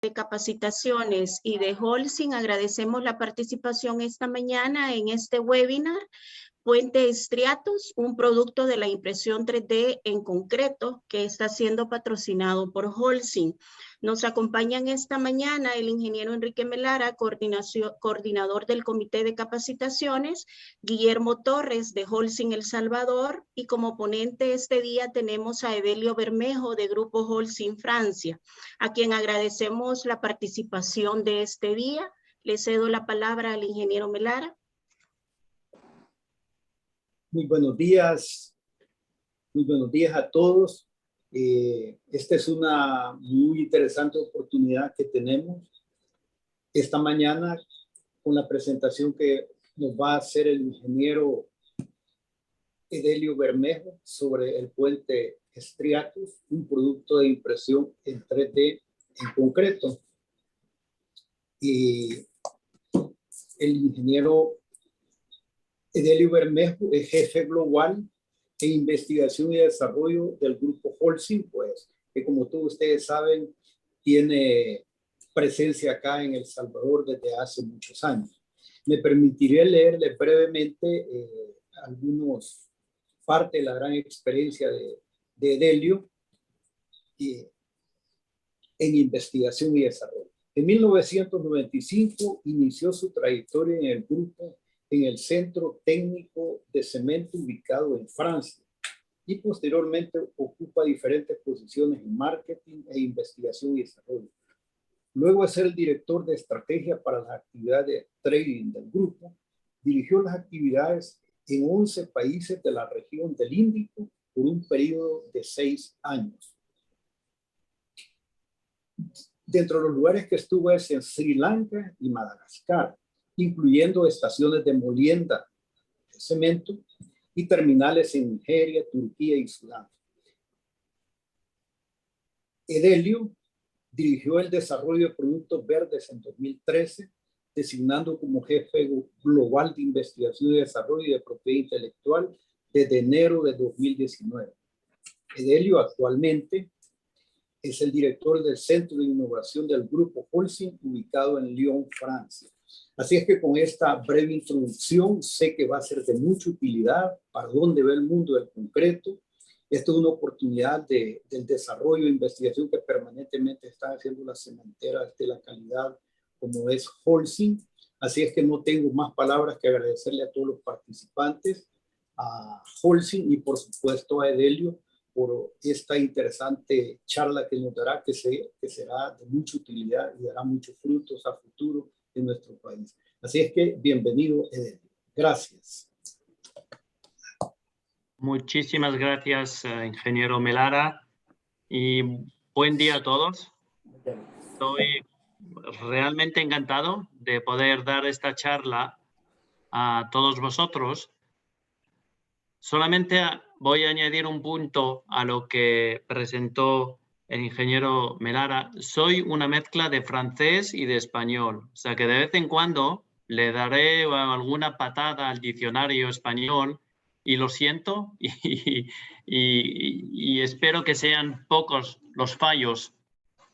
de Capacitaciones y de Holcim, agradecemos la participación esta mañana en este webinar. Puente Striatus, un producto de la impresión 3D en concreto que está siendo patrocinado por Holcim. Nos acompañan esta mañana el ingeniero Enrique Melara, coordinador del Comité de Capacitaciones, Guillermo Torres de Holcim El Salvador, y como ponente este día tenemos a Edelio Bermejo de Grupo Holcim Francia, a quien agradecemos la participación de este día. Le cedo la palabra al ingeniero Melara. Muy buenos días a todos. Esta es una muy interesante oportunidad que tenemos esta mañana con la presentación que nos va a hacer el ingeniero Edelio Bermejo sobre el puente Striatus, un producto de impresión en 3D en concreto. Y el ingeniero Edelio Bermejo es jefe global en investigación y desarrollo del grupo Holcim, pues, que como todos ustedes saben, tiene presencia acá en El Salvador desde hace muchos años. Me permitiré leerle brevemente algunos parte de la gran experiencia de Edelio en investigación y desarrollo. En 1995 inició su trayectoria en el grupo en el Centro Técnico de Cemento ubicado en Francia y posteriormente ocupa diferentes posiciones en marketing e investigación y desarrollo. Luego de ser el director de estrategia para las actividades de trading del grupo, dirigió las actividades en 11 países de la región del Índico por un periodo de 6 años. Dentro de los lugares que estuvo es en Sri Lanka y Madagascar, incluyendo estaciones de molienda de cemento y terminales en Nigeria, Turquía y Sudán. Edelio dirigió el desarrollo de productos verdes en 2013, designando como jefe global de investigación y desarrollo de propiedad intelectual desde enero de 2019. Edelio actualmente es el director del Centro de Innovación del Grupo Holcim, ubicado en Lyon, Francia. Así es que con esta breve introducción sé que va a ser de mucha utilidad para dónde ve el mundo del concreto. Esto es una oportunidad del desarrollo e investigación que permanentemente están haciendo las cementeras de la calidad como es Holcim. Así es que no tengo más palabras que agradecerle a todos los participantes, a Holcim y por supuesto a Edelio por esta interesante charla que nos dará, que será de mucha utilidad y dará muchos frutos a futuro en nuestro país. Así es que bienvenido, Edelio. Gracias. Muchísimas gracias, ingeniero Melara, y buen día a todos. Estoy realmente encantado de poder dar esta charla a todos vosotros. Solamente voy a añadir un punto a lo que presentó el ingeniero Melara. Soy una mezcla de francés y de español, o sea que de vez en cuando le daré alguna patada al diccionario español y lo siento y espero que sean pocos los fallos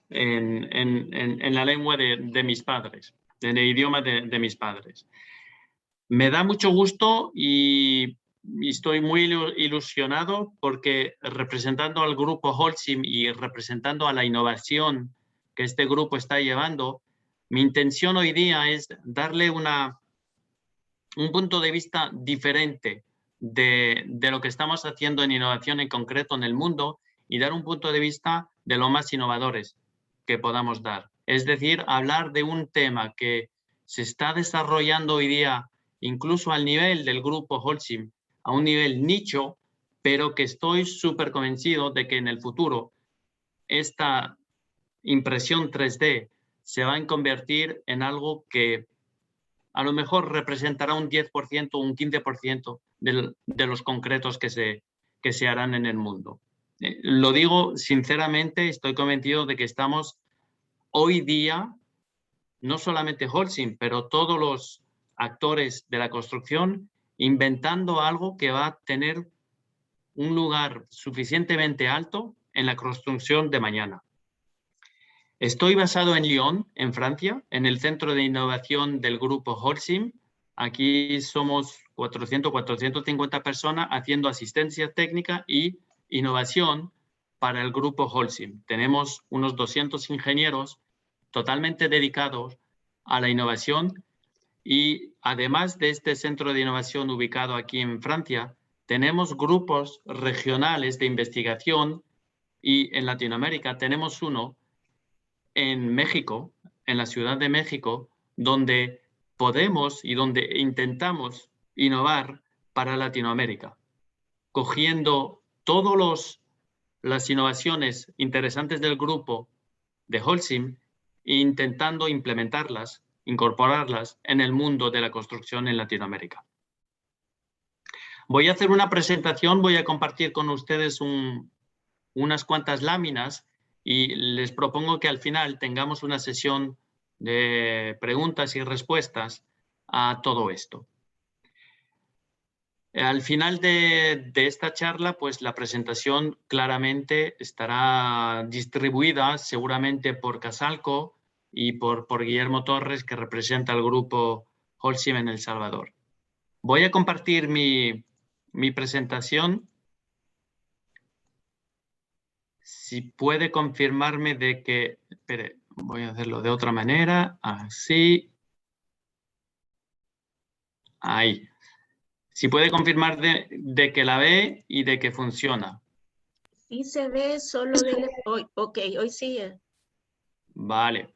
en la lengua de mis padres, en el idioma de mis padres. Me da mucho gusto y estoy muy ilusionado porque representando al grupo Holcim y representando a la innovación que este grupo está llevando, mi intención hoy día es darle un punto de vista diferente de lo que estamos haciendo en innovación en concreto en el mundo y dar un punto de vista de lo más innovadores que podamos dar. Es decir, hablar de un tema que se está desarrollando hoy día incluso al nivel del grupo Holcim, a un nivel nicho, pero que estoy súper convencido de que en el futuro esta impresión 3D se va a convertir en algo que a lo mejor representará un 10% o un 15% de los concretos que se harán en el mundo. Lo digo sinceramente, estoy convencido de que estamos hoy día, no solamente Holcim, pero todos los actores de la construcción, inventando algo que va a tener un lugar suficientemente alto en la construcción de mañana. Estoy basado en Lyon, en Francia, en el centro de innovación del grupo Holcim. Aquí somos 450 personas haciendo asistencia técnica y innovación para el grupo Holcim. Tenemos unos 200 ingenieros totalmente dedicados a la innovación y además de este centro de innovación ubicado aquí en Francia, tenemos grupos regionales de investigación y en Latinoamérica tenemos uno en México, en la Ciudad de México, donde podemos y donde intentamos innovar para Latinoamérica, cogiendo todas las innovaciones interesantes del grupo de Holcim e intentando implementarlas, incorporarlas en el mundo de la construcción en Latinoamérica. Voy a hacer una presentación, voy a compartir con ustedes unas cuantas láminas y les propongo que al final tengamos una sesión de preguntas y respuestas a todo esto. Al final de esta charla, pues la presentación claramente estará distribuida seguramente por Casalco y por Guillermo Torres, que representa al grupo Holcim en El Salvador. Voy a compartir mi presentación. Si puede confirmarme de que... Espere, voy a hacerlo de otra manera. Así. Ahí. Si puede confirmar de que la ve y de que funciona. Sí se ve, solo de hoy. Ok, hoy sí. Vale.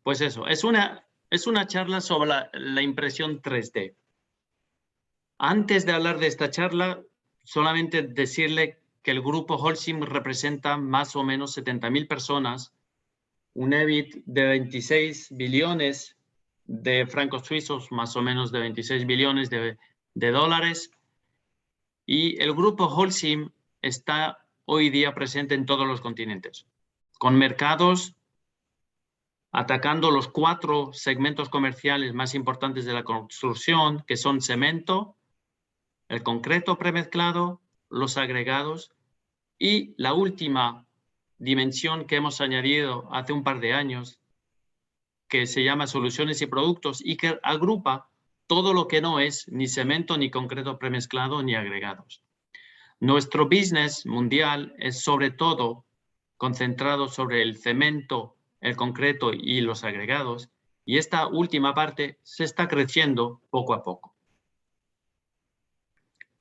Pues eso, es una charla sobre la impresión 3D. Antes de hablar de esta charla, solamente decirle que el grupo Holcim representa más o menos 70.000 personas, un EBIT de 26 billones de francos suizos, más o menos de 26 billones de dólares. Y el grupo Holcim está hoy día presente en todos los continentes, con mercados atacando los 4 segmentos comerciales más importantes de la construcción, que son cemento, el concreto premezclado, los agregados y la última dimensión que hemos añadido hace un par de años, que se llama soluciones y productos y que agrupa todo lo que no es ni cemento, ni concreto premezclado, ni agregados. Nuestro business mundial es sobre todo concentrado sobre el cemento, el concreto y los agregados, y esta última parte se está creciendo poco a poco.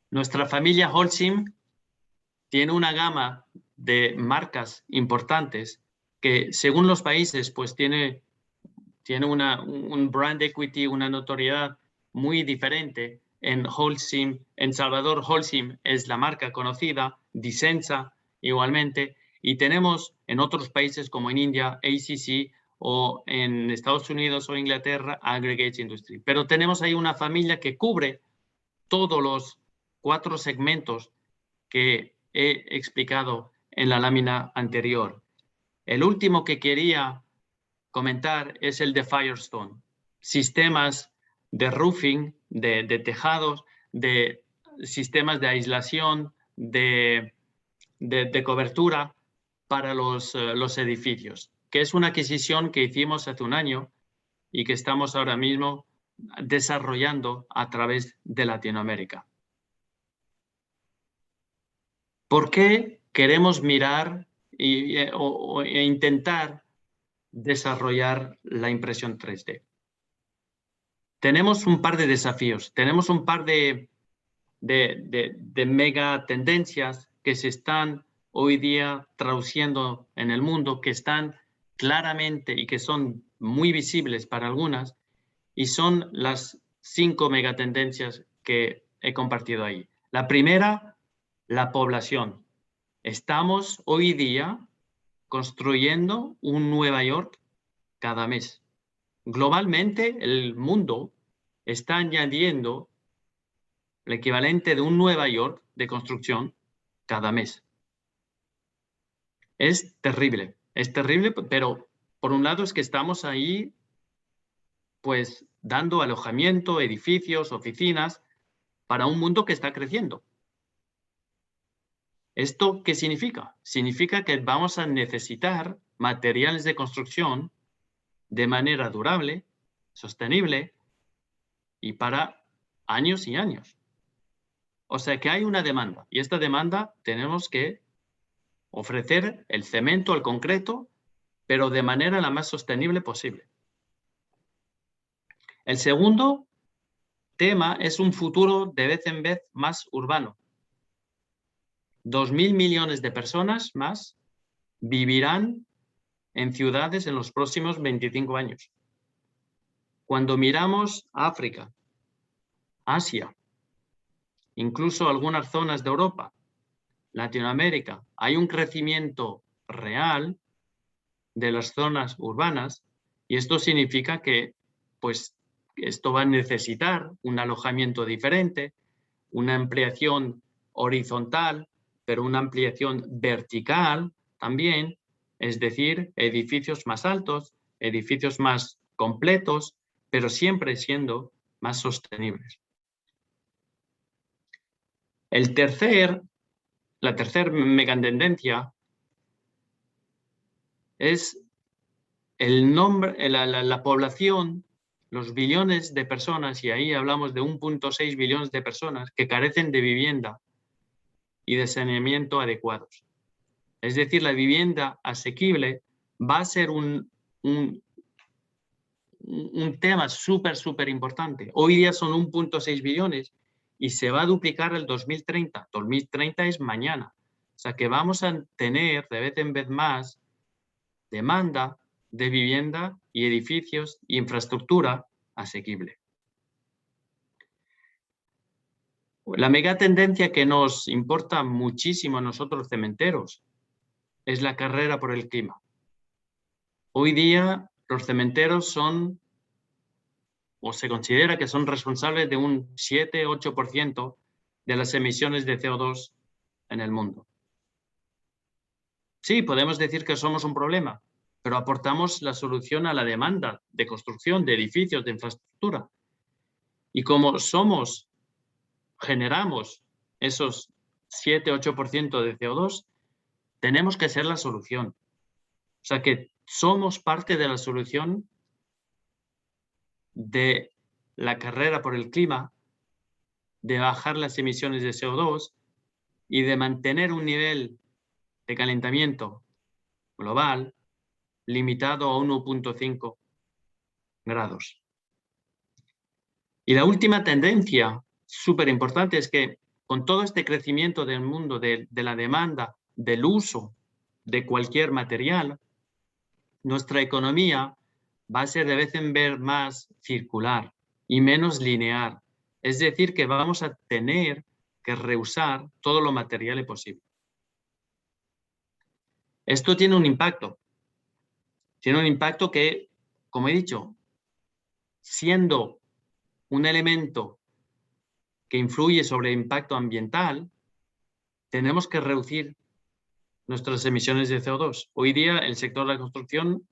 Nuestra familia Holcim tiene una gama de marcas importantes que según los países pues tiene un brand equity, una notoriedad muy diferente. En Holcim, en Salvador, Holcim es la marca conocida, Disensa igualmente, y tenemos en otros países como en India, ACC, o en Estados Unidos o Inglaterra, Aggregates Industry. Pero tenemos ahí una familia que cubre todos los 4 segmentos que he explicado en la lámina anterior. El último que quería comentar es el de Firestone. Sistemas de roofing, de tejados, de sistemas de aislación, de cobertura para los edificios, que es una adquisición que hicimos hace un año y que estamos ahora mismo desarrollando a través de Latinoamérica. ¿Por qué queremos mirar e intentar desarrollar la impresión 3D? Tenemos un par de desafíos, tenemos un par de mega tendencias que se están hoy día traduciendo en el mundo, que están claramente y que son muy visibles para algunas, y son las 5 megatendencias que he compartido ahí. La primera, la población. Estamos hoy día construyendo un Nueva York cada mes. Globalmente, el mundo está añadiendo el equivalente de un Nueva York de construcción cada mes. Es terrible, pero por un lado es que estamos ahí pues dando alojamiento, edificios, oficinas para un mundo que está creciendo. ¿Esto qué significa? Significa que vamos a necesitar materiales de construcción de manera durable, sostenible y para años y años. O sea que hay una demanda y esta demanda tenemos que ofrecer el cemento, el concreto, pero de manera la más sostenible posible. El segundo tema es un futuro de vez en vez más urbano. 2.000 millones de personas más vivirán en ciudades en los próximos 25 años. Cuando miramos África, Asia, incluso algunas zonas de Europa, Latinoamérica, hay un crecimiento real de las zonas urbanas y esto significa que pues, esto va a necesitar un alojamiento diferente, una ampliación horizontal, pero una ampliación vertical también, es decir, edificios más altos, edificios más completos, pero siempre siendo más sostenibles. La tercera megatendencia es la población, los billones de personas, y ahí hablamos de 1.6 billones de personas que carecen de vivienda y de saneamiento adecuados. Es decir, la vivienda asequible va a ser un tema súper importante. Hoy día son 1.6 billones y se va a duplicar el 2030. 2030 es mañana. O sea que vamos a tener de vez en vez más demanda de vivienda y edificios e infraestructura asequible. La megatendencia que nos importa muchísimo a nosotros cementeros es la carrera por el clima. Hoy día los cementeros son, o se considera que son responsables de un 7-8% de las emisiones de CO2 en el mundo. Sí, podemos decir que somos un problema, pero aportamos la solución a la demanda de construcción de edificios, de infraestructura. Y como generamos esos 7-8% de CO2, tenemos que ser la solución. O sea que somos parte de la solución de la carrera por el clima, de bajar las emisiones de CO2 y de mantener un nivel de calentamiento global limitado a 1.5 grados. Y la última tendencia súper importante es que con todo este crecimiento del mundo, de la demanda, del uso de cualquier material, nuestra economía va a ser de vez en vez más circular y menos lineal. Es decir, que vamos a tener que reusar todo lo material posible. Esto tiene un impacto. Tiene un impacto que, como he dicho, siendo un elemento que influye sobre el impacto ambiental, tenemos que reducir nuestras emisiones de CO2. Hoy día el sector de la construcción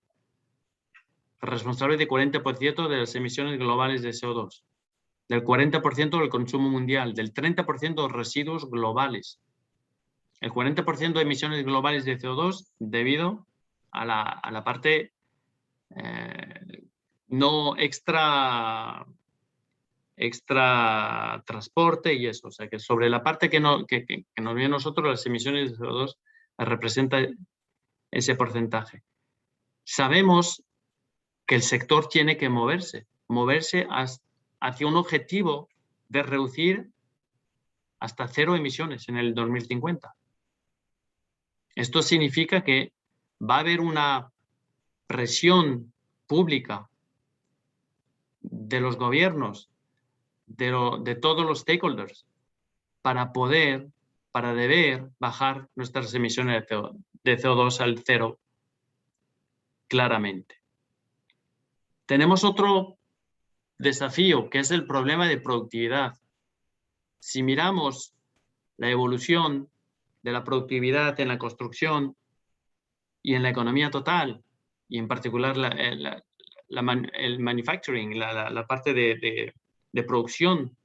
es responsable de 40% de las emisiones globales de CO2, del 40% del consumo mundial, del 30% de residuos globales. El 40% de emisiones globales de CO2 debido a la parte no extra transporte y eso. O sea, que sobre la parte que nos viene a nosotros, las emisiones de CO2 representa ese porcentaje. Sabemos que el sector tiene que moverse hacia un objetivo de reducir hasta 0 emisiones en el 2050. Esto significa que va a haber una presión pública de los gobiernos, de todos los stakeholders, para deber bajar nuestras emisiones de CO2 al 0 claramente. Tenemos otro desafío, que es el problema de productividad. Si miramos la evolución de la productividad en la construcción y en la economía total, y en particular el manufacturing, la parte de producción,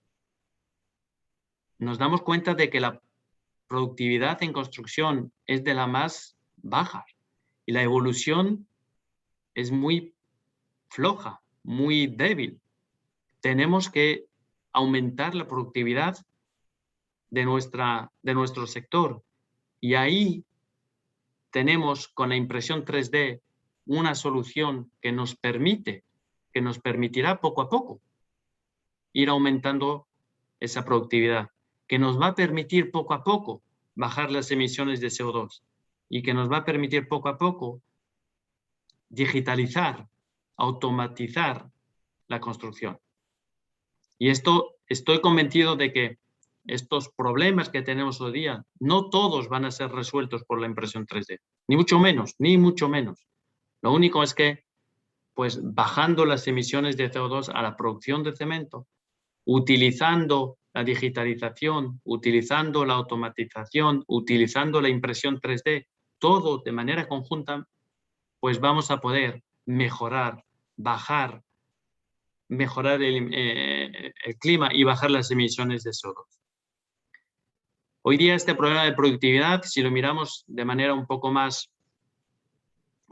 nos damos cuenta de que la productividad en construcción es de la más baja y la evolución es muy floja, muy débil. Tenemos que aumentar la productividad de nuestro sector. Y ahí tenemos con la impresión 3D una solución que nos permitirá poco a poco ir aumentando esa productividad, que nos va a permitir poco a poco bajar las emisiones de CO2 y que nos va a permitir poco a poco digitalizar, automatizar la construcción. Y esto, estoy convencido de que estos problemas que tenemos hoy día, no todos van a ser resueltos por la impresión 3D, ni mucho menos, ni mucho menos. Lo único es que, pues, bajando las emisiones de CO2 a la producción de cemento, utilizando la digitalización, utilizando la automatización, utilizando la impresión 3D, todo de manera conjunta, pues vamos a poder mejorar, mejorar el clima y bajar las emisiones de CO2. Hoy día este problema de productividad, si lo miramos de manera un poco más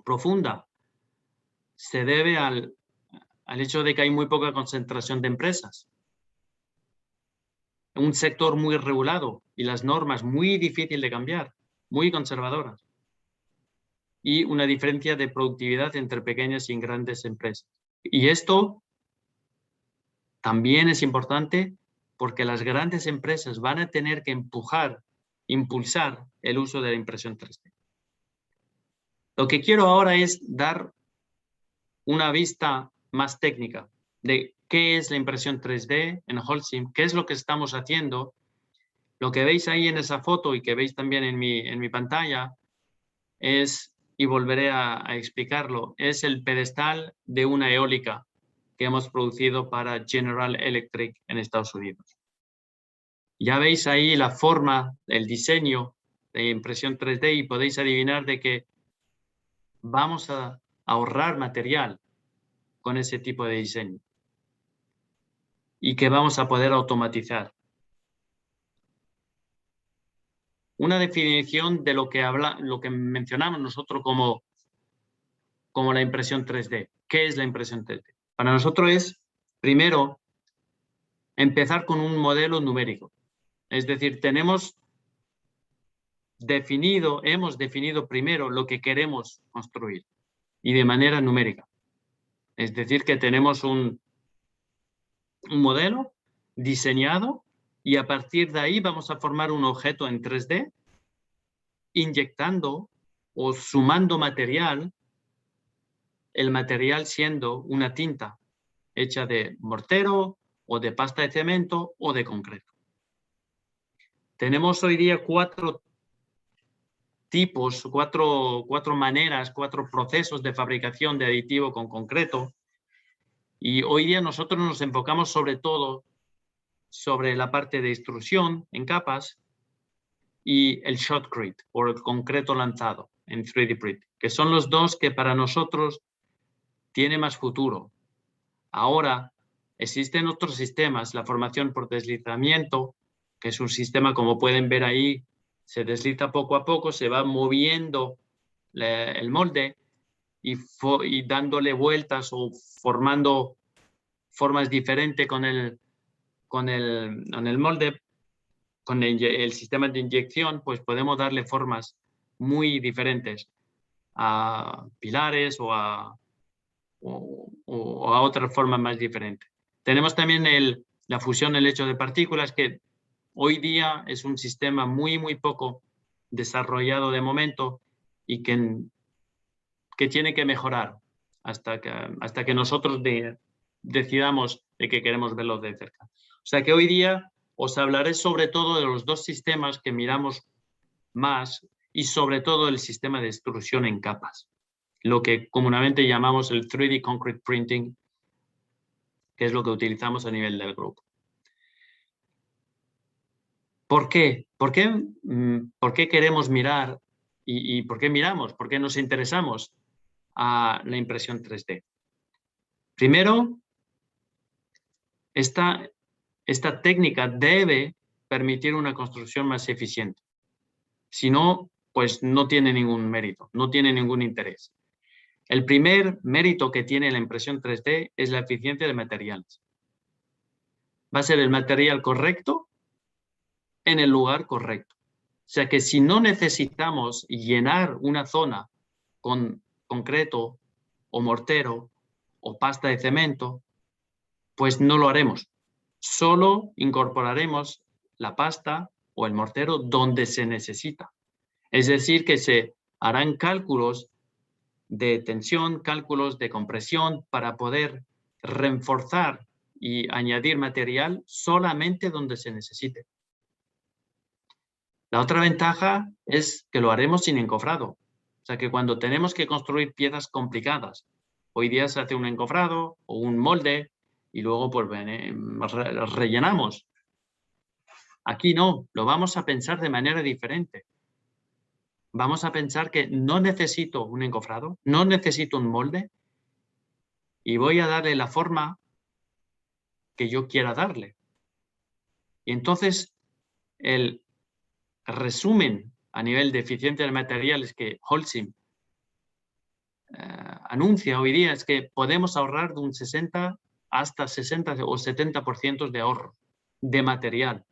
profunda, se debe al hecho de que hay muy poca concentración de empresas. Un sector muy regulado y las normas muy difícil de cambiar, muy conservadoras. Y una diferencia de productividad entre pequeñas y grandes empresas. Y esto también es importante porque las grandes empresas van a tener que impulsar el uso de la impresión 3D. Lo que quiero ahora es dar una vista más técnica de qué es la impresión 3D en Holcim, qué es lo que estamos haciendo. Lo que veis ahí en esa foto y que veis también en mi pantalla es, y volveré a explicarlo, es el pedestal de una eólica que hemos producido para General Electric en Estados Unidos. Ya veis ahí la forma, el diseño de impresión 3D y podéis adivinar de que vamos a ahorrar material con ese tipo de diseño y que vamos a poder automatizar. Una definición de lo que mencionamos nosotros como la impresión 3D. ¿Qué es la impresión 3D? Para nosotros es, primero, empezar con un modelo numérico. Es decir, hemos definido primero lo que queremos construir y de manera numérica. Es decir, que tenemos un modelo diseñado y a partir de ahí vamos a formar un objeto en 3D inyectando o sumando material, el material siendo una tinta hecha de mortero o de pasta de cemento o de concreto. Tenemos hoy día cuatro maneras, cuatro procesos de fabricación de aditivo con concreto. Y hoy día nosotros nos enfocamos sobre todo sobre la parte de extrusión en capas y el shotcrete o el concreto lanzado en 3D print, que son los dos que para nosotros tiene más futuro. Ahora existen otros sistemas, la formación por deslizamiento, que es un sistema, como pueden ver ahí, se desliza poco a poco, se va moviendo el molde y dándole vueltas o formando formas diferentes con el molde, con el sistema de inyección, pues podemos darle formas muy diferentes a pilares o a otras formas más diferentes. Tenemos también la fusión, el hecho de partículas, que hoy día es un sistema muy poco desarrollado de momento y que tiene que mejorar hasta que nosotros decidamos de que queremos verlo de cerca. O sea que hoy día os hablaré sobre todo de los dos sistemas que miramos más y sobre todo el sistema de extrusión en capas, lo que comúnmente llamamos el 3D Concrete Printing, que es lo que utilizamos a nivel del grupo. ¿Por qué? ¿Por qué queremos mirar y por qué miramos? ¿Por qué nos interesamos a la impresión 3D? Primero, esta técnica debe permitir una construcción más eficiente. Si no, pues no tiene ningún mérito, no tiene ningún interés. El primer mérito que tiene la impresión 3D es la eficiencia de materiales. Va a ser el material correcto en el lugar correcto. O sea que si no necesitamos llenar una zona con concreto o mortero o pasta de cemento, pues no lo haremos. Solo incorporaremos la pasta o el mortero donde se necesita. Es decir, que se harán cálculos de tensión, cálculos de compresión para poder reforzar y añadir material solamente donde se necesite. La otra ventaja es que lo haremos sin encofrado. O sea que cuando tenemos que construir piezas complicadas, hoy día se hace un encofrado o un molde y luego pues rellenamos. Aquí no, lo vamos a pensar de manera diferente. Vamos a pensar que no necesito un encofrado, no necesito un molde y voy a darle la forma que yo quiera darle. Y entonces el resumen a nivel de eficiencia de materiales que Holcim anuncia hoy día es que podemos ahorrar de un 60 hasta 60 o 70% de ahorro de material.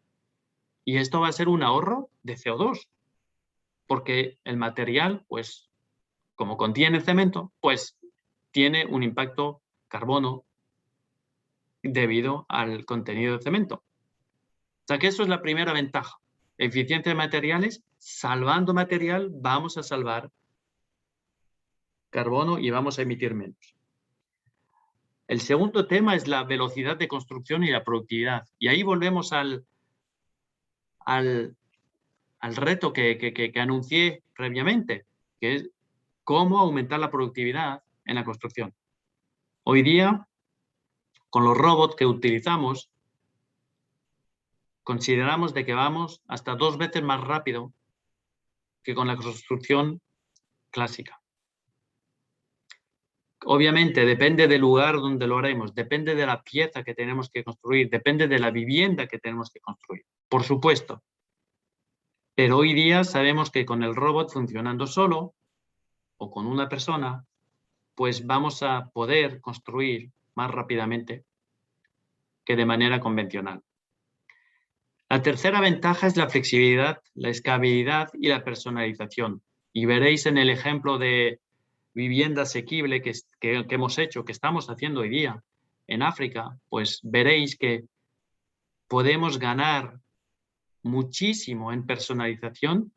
Y esto va a ser un ahorro de CO2, porque el material, pues, como contiene cemento, pues tiene un impacto carbono debido al contenido de cemento. O sea que eso es la primera ventaja. Eficiencia de materiales, salvando material, vamos a salvar carbono y vamos a emitir menos. El segundo tema es la velocidad de construcción y la productividad. Y ahí volvemos al reto que anuncié previamente, que es cómo aumentar la productividad en la construcción. Hoy día, con los robots que utilizamos, consideramos de que vamos hasta 2 veces más rápido que con la construcción clásica. Obviamente depende del lugar donde lo haremos, depende de la pieza que tenemos que construir, depende de la vivienda que tenemos que construir, por supuesto. Pero hoy día sabemos que con el robot funcionando solo o con una persona, pues vamos a poder construir más rápidamente que de manera convencional. La tercera ventaja es la flexibilidad, la escalabilidad y la personalización. Y veréis en el ejemplo de vivienda asequible que hemos hecho, que estamos haciendo hoy día en África, pues veréis que podemos ganar muchísimo en personalización,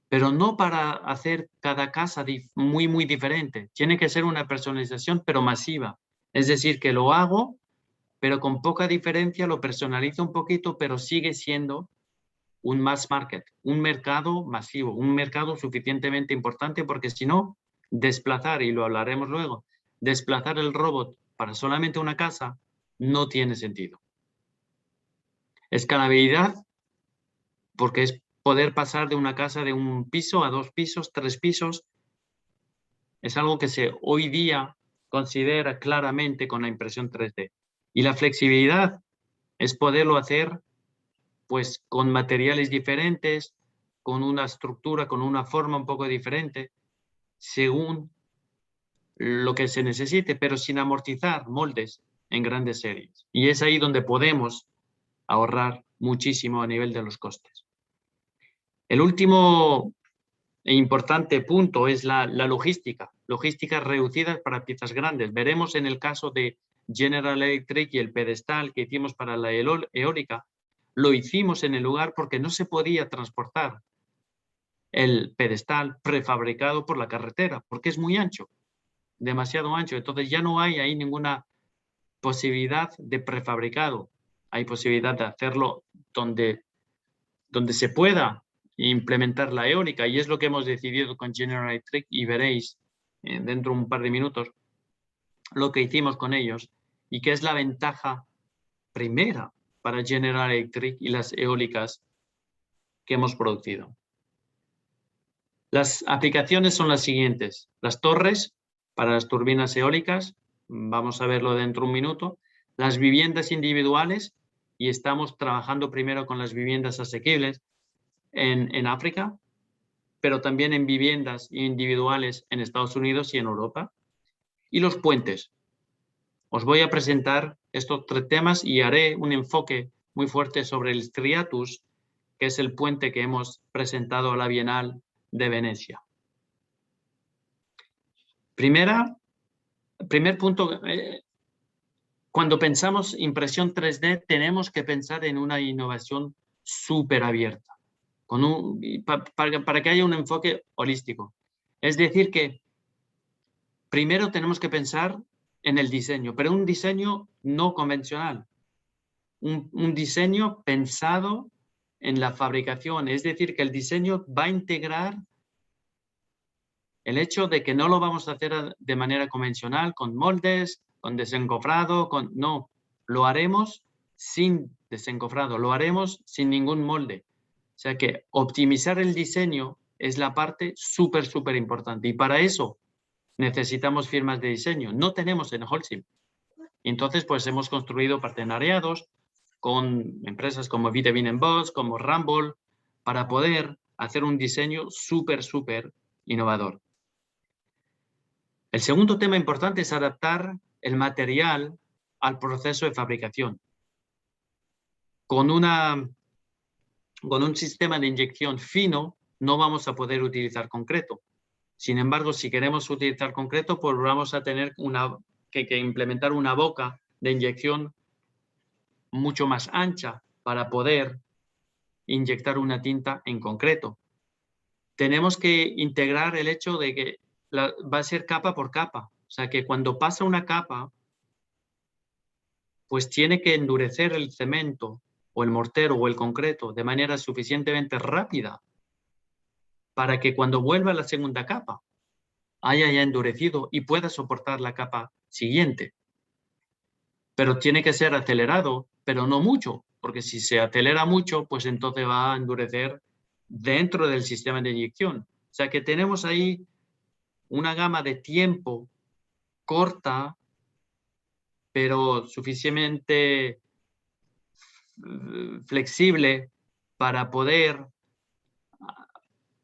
pero no para hacer cada casa muy diferente. Tiene que ser una personalización, pero masiva. Es decir, que lo hago, pero con poca diferencia, lo personalizo un poquito, pero sigue siendo un mass market, un mercado masivo, un mercado suficientemente importante, porque si no, desplazar, y lo hablaremos luego, desplazar el robot para solamente una casa no tiene sentido. Escalabilidad, porque es poder pasar de una casa de un piso a 2 pisos, 3 pisos. Es algo que se hoy día considera claramente con la impresión 3D. Y la flexibilidad es poderlo hacer pues con materiales diferentes, con una estructura, con una forma un poco diferente, según lo que se necesite, pero sin amortizar moldes en grandes series. Y es ahí donde podemos ahorrar muchísimo a nivel de los costes. El último e importante punto es la logística, logística reducida para piezas grandes. Veremos en el caso de General Electric y el pedestal que hicimos para la eólica, lo hicimos en el lugar porque no se podía transportar el pedestal prefabricado por la carretera, porque es muy ancho, demasiado ancho. Entonces ya no hay ahí ninguna posibilidad de prefabricado. Hay posibilidad de hacerlo donde se pueda implementar la eólica, y es lo que hemos decidido con General Electric, y veréis dentro de un par de minutos lo que hicimos con ellos y qué es la ventaja primera para General Electric y las eólicas que hemos producido. Las aplicaciones son las siguientes: las torres para las turbinas eólicas, vamos a verlo dentro de un minuto, las viviendas individuales, y estamos trabajando primero con las viviendas asequibles en África, pero también en viviendas individuales en Estados Unidos y en Europa. Y los puentes. Os voy a presentar estos 3 temas y haré un enfoque muy fuerte sobre el Striatus, que es el puente que hemos presentado a la Bienal de Venecia. Primer punto, cuando pensamos impresión 3D, tenemos que pensar en una innovación súper abierta, para que haya un enfoque holístico. Es decir, que primero tenemos que pensar en el diseño, pero un diseño no convencional, un diseño pensado en la fabricación, es decir, que el diseño va a integrar el hecho de que no lo vamos a hacer de manera convencional, con moldes, con desencofrado, no, lo haremos sin desencofrado, lo haremos sin ningún molde. O sea que optimizar el diseño es la parte súper importante y para eso necesitamos firmas de diseño. No tenemos en Holcim. Entonces, pues hemos construido partenariados con empresas como Vitamin Boss, como Rumble, para poder hacer un diseño súper innovador. El segundo tema importante es adaptar el material al proceso de fabricación. Con un sistema de inyección fino no vamos a poder utilizar concreto. Sin embargo, si queremos utilizar concreto, pues vamos a tener que implementar una boca de inyección mucho más ancha para poder inyectar una tinta en concreto. Tenemos que integrar el hecho de que va a ser capa por capa. O sea, que cuando pasa una capa, pues tiene que endurecer el cemento o el mortero o el concreto de manera suficientemente rápida para que cuando vuelva la segunda capa haya ya endurecido y pueda soportar la capa siguiente. Pero tiene que ser acelerado, pero no mucho, porque si se acelera mucho, pues entonces va a endurecer dentro del sistema de inyección. O sea que tenemos ahí una gama de tiempo corta, pero suficientemente flexible para poder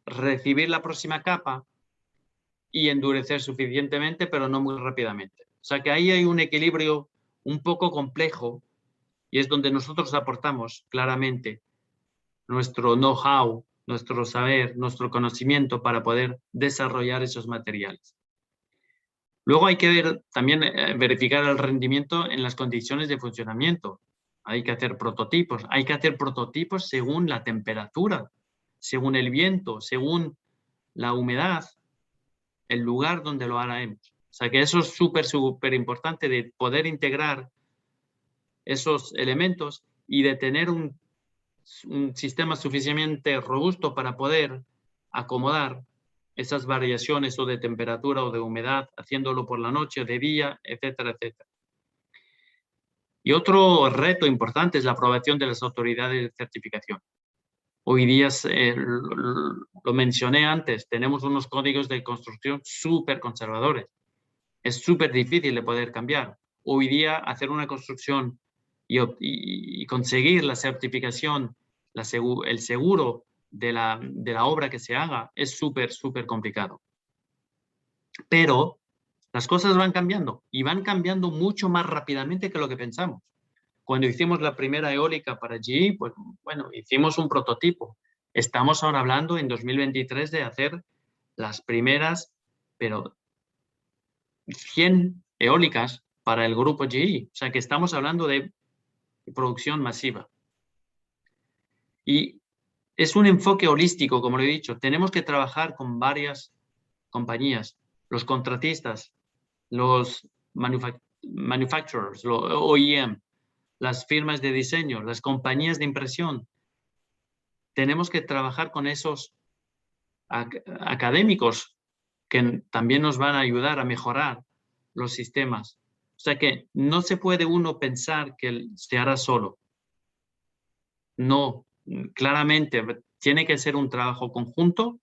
recibir la próxima capa y endurecer suficientemente, pero no muy rápidamente. O sea que ahí hay un equilibrio un poco complejo y es donde nosotros aportamos claramente nuestro know-how, nuestro saber, nuestro conocimiento para poder desarrollar esos materiales. Luego hay que también verificar el rendimiento en las condiciones de funcionamiento. Hay que hacer prototipos. Hay que hacer prototipos según la temperatura, según el viento, según la humedad, el lugar donde lo haremos. O sea que eso es súper importante de poder integrar esos elementos y de tener un sistema suficientemente robusto para poder acomodar esas variaciones o de temperatura o de humedad, haciéndolo por la noche o de día, etcétera, etcétera. Y otro reto importante es la aprobación de las autoridades de certificación. Hoy día, lo mencioné antes, tenemos unos códigos de construcción súper conservadores. Es súper difícil de poder cambiar. Hoy día hacer una construcción y conseguir la certificación, el seguro de la obra que se haga es súper complicado. Pero las cosas van cambiando y van cambiando mucho más rápidamente que lo que pensamos. Cuando hicimos la primera eólica para GE, pues bueno, hicimos un prototipo. Estamos ahora hablando en 2023 de hacer las primeras, pero 100 eólicas para el grupo GE. O sea que estamos hablando de producción masiva. Y es un enfoque holístico, como lo he dicho. Tenemos que trabajar con varias compañías, los contratistas, los manufacturers, los OEM, las firmas de diseño, las compañías de impresión. Tenemos que trabajar con esos académicos que también nos van a ayudar a mejorar los sistemas. O sea que no se puede uno pensar que se hará solo. No, claramente tiene que ser un trabajo conjunto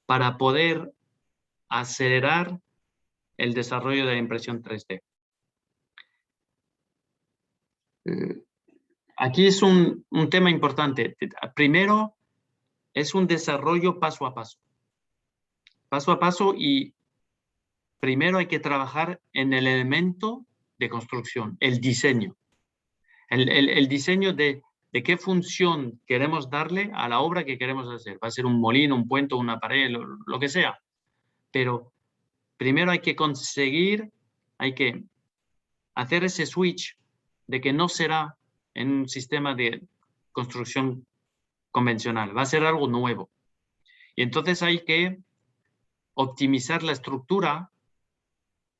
para poder acelerar el desarrollo de la impresión 3D. Aquí es un tema importante. Primero, es un desarrollo paso a paso. paso a paso, y primero hay que trabajar en el elemento de construcción, el diseño. El diseño de qué función queremos darle a la obra que queremos hacer. Va a ser un molino, un puente, una pared, lo que sea. Pero primero hay que conseguir, hay que hacer ese switch de que no será en un sistema de construcción convencional, va a ser algo nuevo. Y entonces hay que optimizar la estructura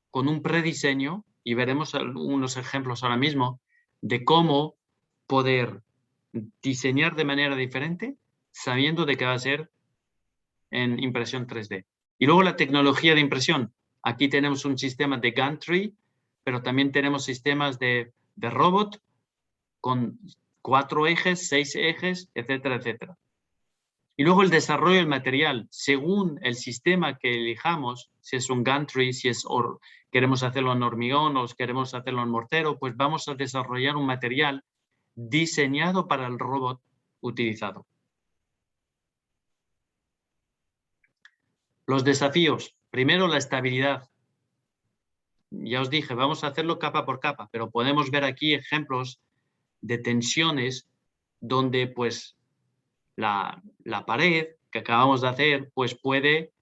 con un prediseño, y veremos unos ejemplos ahora mismo de cómo poder diseñar de manera diferente sabiendo de que va a ser en impresión 3D. Y luego la tecnología de impresión. Aquí tenemos un sistema de gantry, pero también tenemos sistemas de robot con 4 ejes, 6 ejes, etcétera, etcétera. Y luego el desarrollo del material, según el sistema que elijamos, si es un gantry, si queremos hacerlo en hormigón o queremos hacerlo en mortero, pues vamos a desarrollar un material diseñado para el robot utilizado. Los desafíos. Primero, la estabilidad. Ya os dije, vamos a hacerlo capa por capa, pero podemos ver aquí ejemplos de tensiones donde pues la pared que acabamos de hacer pues puede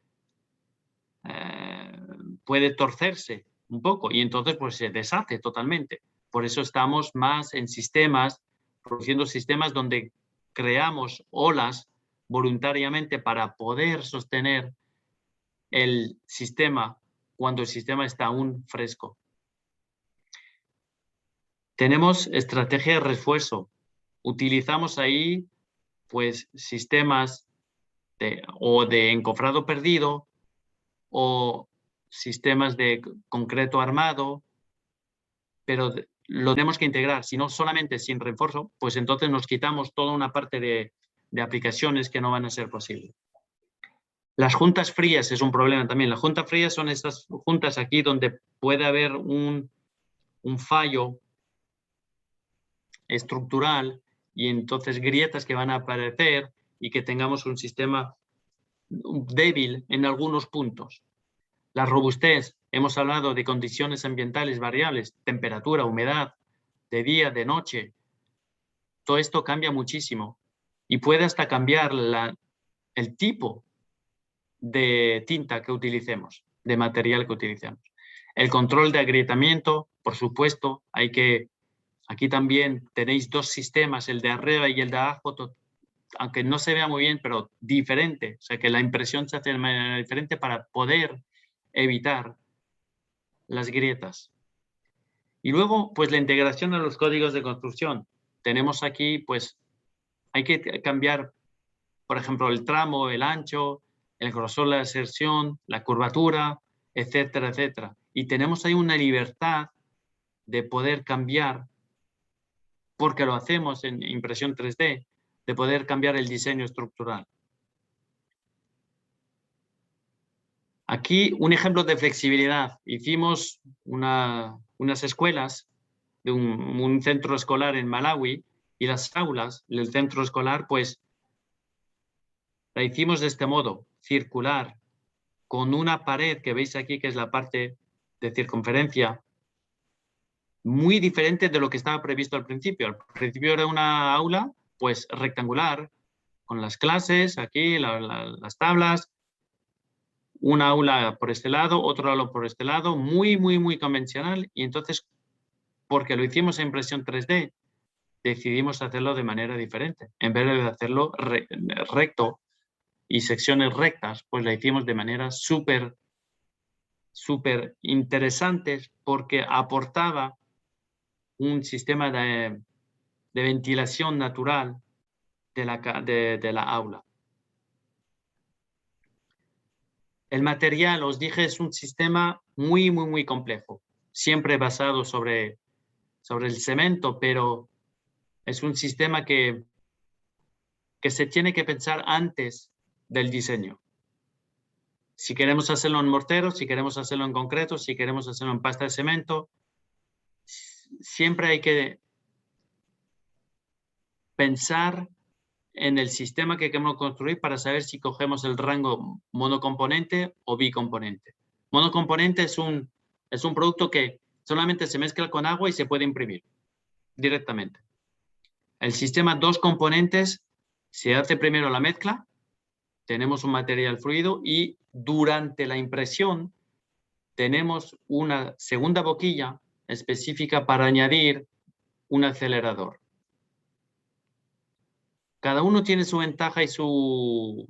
torcerse un poco y entonces pues se deshace totalmente. Por eso estamos más en sistemas, produciendo sistemas donde creamos olas voluntariamente para poder sostener el sistema cuando el sistema está aún fresco. Tenemos estrategia de refuerzo. Utilizamos ahí pues sistemas o de encofrado perdido o sistemas de concreto armado, pero lo tenemos que integrar. Si no solamente sin refuerzo, pues entonces nos quitamos toda una parte de aplicaciones que no van a ser posibles. Las juntas frías es un problema también. Las juntas frías son estas juntas aquí donde puede haber un fallo estructural y entonces grietas que van a aparecer y que tengamos un sistema débil en algunos puntos. La robustez, hemos hablado de condiciones ambientales variables, temperatura, humedad, de día, de noche. Todo esto cambia muchísimo y puede hasta cambiar el tipo de tinta que utilicemos, de material que utilicemos. El control de agrietamiento, por supuesto, aquí también tenéis dos sistemas, el de arriba y el de abajo, aunque no se vea muy bien, pero diferente. O sea, que la impresión se hace de manera diferente para poder evitar las grietas. Y luego, pues la integración de los códigos de construcción. Tenemos aquí, pues, hay que cambiar, por ejemplo, el tramo, el ancho, el grosor, la inserción, la curvatura, etcétera, etcétera. Y tenemos ahí una libertad de poder cambiar, porque lo hacemos en impresión 3D, de poder cambiar el diseño estructural. Aquí un ejemplo de flexibilidad. Hicimos unas escuelas de un centro escolar en Malawi y las aulas del centro escolar, pues, la hicimos de este modo, circular, con una pared que veis aquí, que es la parte de circunferencia, muy diferente de lo que estaba previsto al principio. Al principio era una aula, pues, rectangular, con las clases, aquí, las tablas, una aula por este lado, otro aula por este lado, muy, muy, muy convencional. Y entonces, porque lo hicimos en impresión 3D, decidimos hacerlo de manera diferente. En vez de hacerlo recto y secciones rectas, pues la hicimos de manera súper interesantes porque aportaba un sistema de ventilación natural de la aula. El material, os dije, es un sistema muy, muy, muy complejo. Siempre basado sobre el cemento, pero es un sistema que se tiene que pensar antes del diseño. Si queremos hacerlo en mortero, si queremos hacerlo en concreto, si queremos hacerlo en pasta de cemento, siempre hay que pensar en el sistema que queremos construir para saber si cogemos el rango monocomponente o bicomponente. Monocomponente es un producto que solamente se mezcla con agua y se puede imprimir directamente. El sistema dos componentes se hace primero la mezcla, tenemos un material fluido y durante la impresión tenemos una segunda boquilla específica para añadir un acelerador. Cada uno tiene su ventaja y sus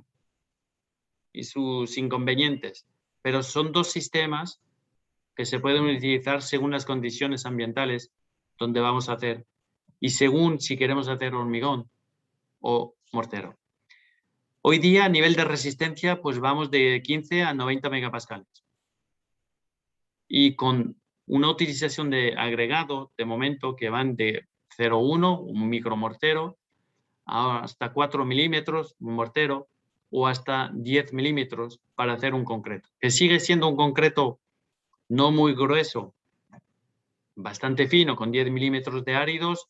inconvenientes, pero son dos sistemas que se pueden utilizar según las condiciones ambientales donde vamos a hacer y según si queremos hacer hormigón o mortero. Hoy día a nivel de resistencia pues vamos de 15 a 90 megapascales y con una utilización de agregado de momento que van de 0,1, un micromortero, hasta 4 milímetros, un mortero, o hasta 10 milímetros para hacer un concreto, que sigue siendo un concreto no muy grueso, bastante fino, con 10 milímetros de áridos,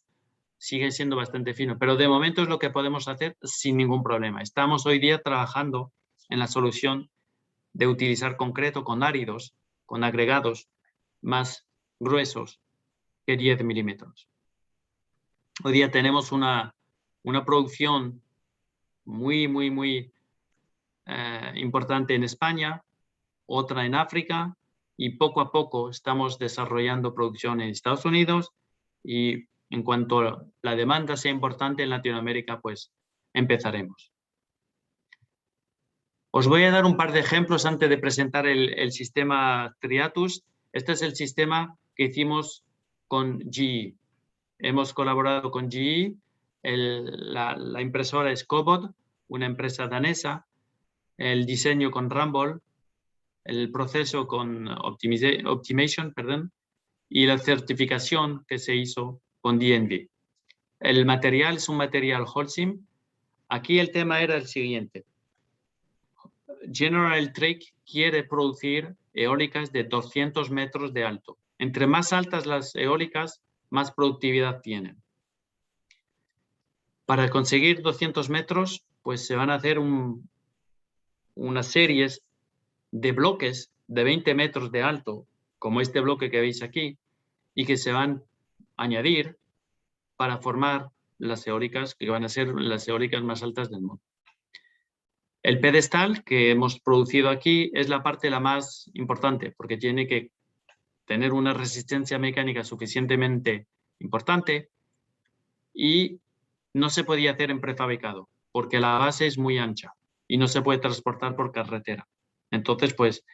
sigue siendo bastante fino, pero de momento es lo que podemos hacer sin ningún problema. Estamos hoy día trabajando en la solución de utilizar concreto con áridos, con agregados más gruesos que 10 milímetros. Hoy día tenemos una producción muy importante en España, otra en África y poco a poco estamos desarrollando producción en Estados Unidos y en cuanto la demanda sea importante en Latinoamérica, pues empezaremos. Os voy a dar un par de ejemplos antes de presentar el sistema Triatus. Este es el sistema que hicimos con GE. Hemos colaborado con GE, la impresora es Cobot, una empresa danesa, el diseño con Ramboll, el proceso con Optimation, y la certificación que se hizo con DNV. El material es un material Holcim. Aquí el tema era el siguiente. General Electric quiere producir eólicas de 200 metros de alto. Entre más altas las eólicas, más productividad tienen. Para conseguir 200 metros, pues se van a hacer unas series de bloques de 20 metros de alto, como este bloque que veis aquí, y que se van a añadir para formar las eólicas, que van a ser las eólicas más altas del mundo. El pedestal que hemos producido aquí es la parte la más importante, porque tiene que tener una resistencia mecánica suficientemente importante y no se podía hacer en prefabricado, porque la base es muy ancha y no se puede transportar por carretera. Entonces, pues,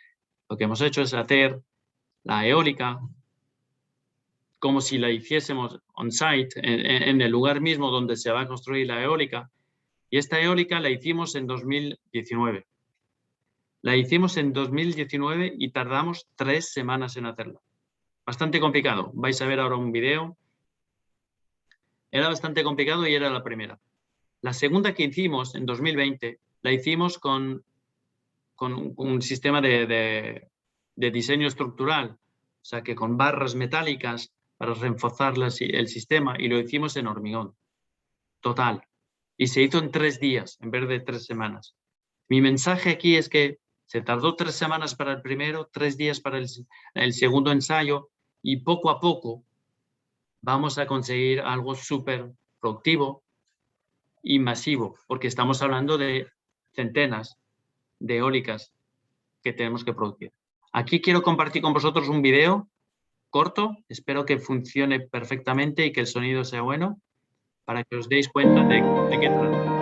lo que hemos hecho es hacer la eólica como si la hiciésemos on-site, en el lugar mismo donde se va a construir la eólica. Y esta eólica la hicimos en 2019. La hicimos en 2019 y tardamos 3 semanas en hacerla. Bastante complicado. Vais a ver ahora un video. Era bastante complicado y era la primera. La segunda que hicimos en 2020, la hicimos con un sistema de diseño estructural. O sea, que con barras metálicas para reforzar el sistema, y lo hicimos en hormigón. Total. Y se hizo en 3 días en vez de 3 semanas. Mi mensaje aquí es que se tardó 3 semanas para el primero, 3 días para el segundo ensayo, y poco a poco vamos a conseguir algo súper productivo y masivo, porque estamos hablando de centenas de eólicas que tenemos que producir. Aquí quiero compartir con vosotros un video corto, espero que funcione perfectamente y que el sonido sea bueno, para que os deis cuenta de qué trata.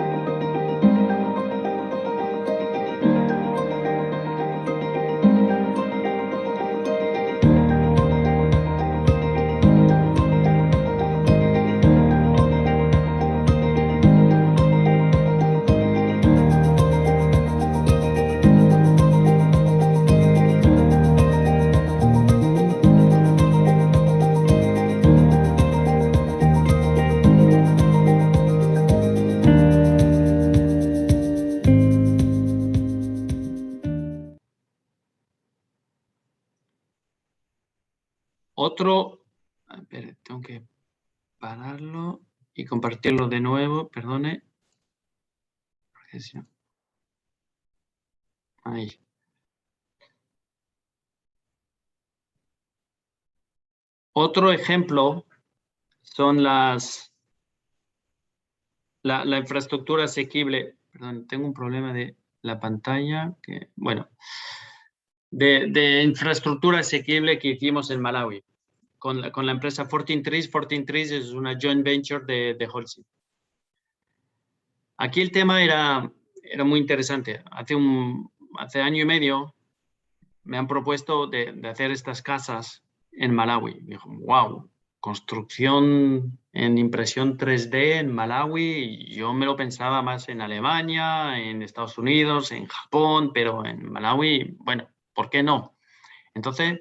Otro, espera, tengo que pararlo y compartirlo de nuevo, perdone. gestión. Ahí. Otro ejemplo son la infraestructura asequible. Perdón, tengo un problema de la pantalla. Bueno, de infraestructura asequible que hicimos en Malawi con la empresa 14 Trees. 14 Trees es una joint venture de Holcim. Aquí el tema era muy interesante. Hace año y medio me han propuesto de hacer estas casas en Malawi. Me dijo, wow, construcción en impresión 3D en Malawi. Yo me lo pensaba más en Alemania, en Estados Unidos, en Japón, pero en Malawi, bueno, ¿por qué no? Entonces,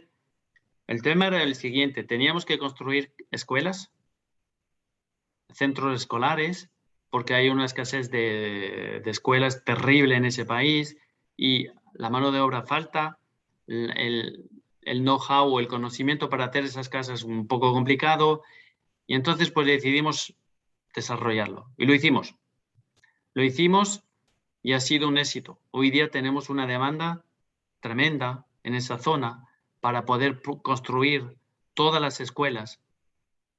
el tema era el siguiente. Teníamos que construir escuelas, centros escolares, porque hay una escasez de escuelas terrible en ese país y la mano de obra falta, el know-how o el conocimiento para hacer esas casas es un poco complicado y entonces pues decidimos desarrollarlo y lo hicimos. Lo hicimos y ha sido un éxito. Hoy día tenemos una demanda tremenda en esa zona para poder construir todas las escuelas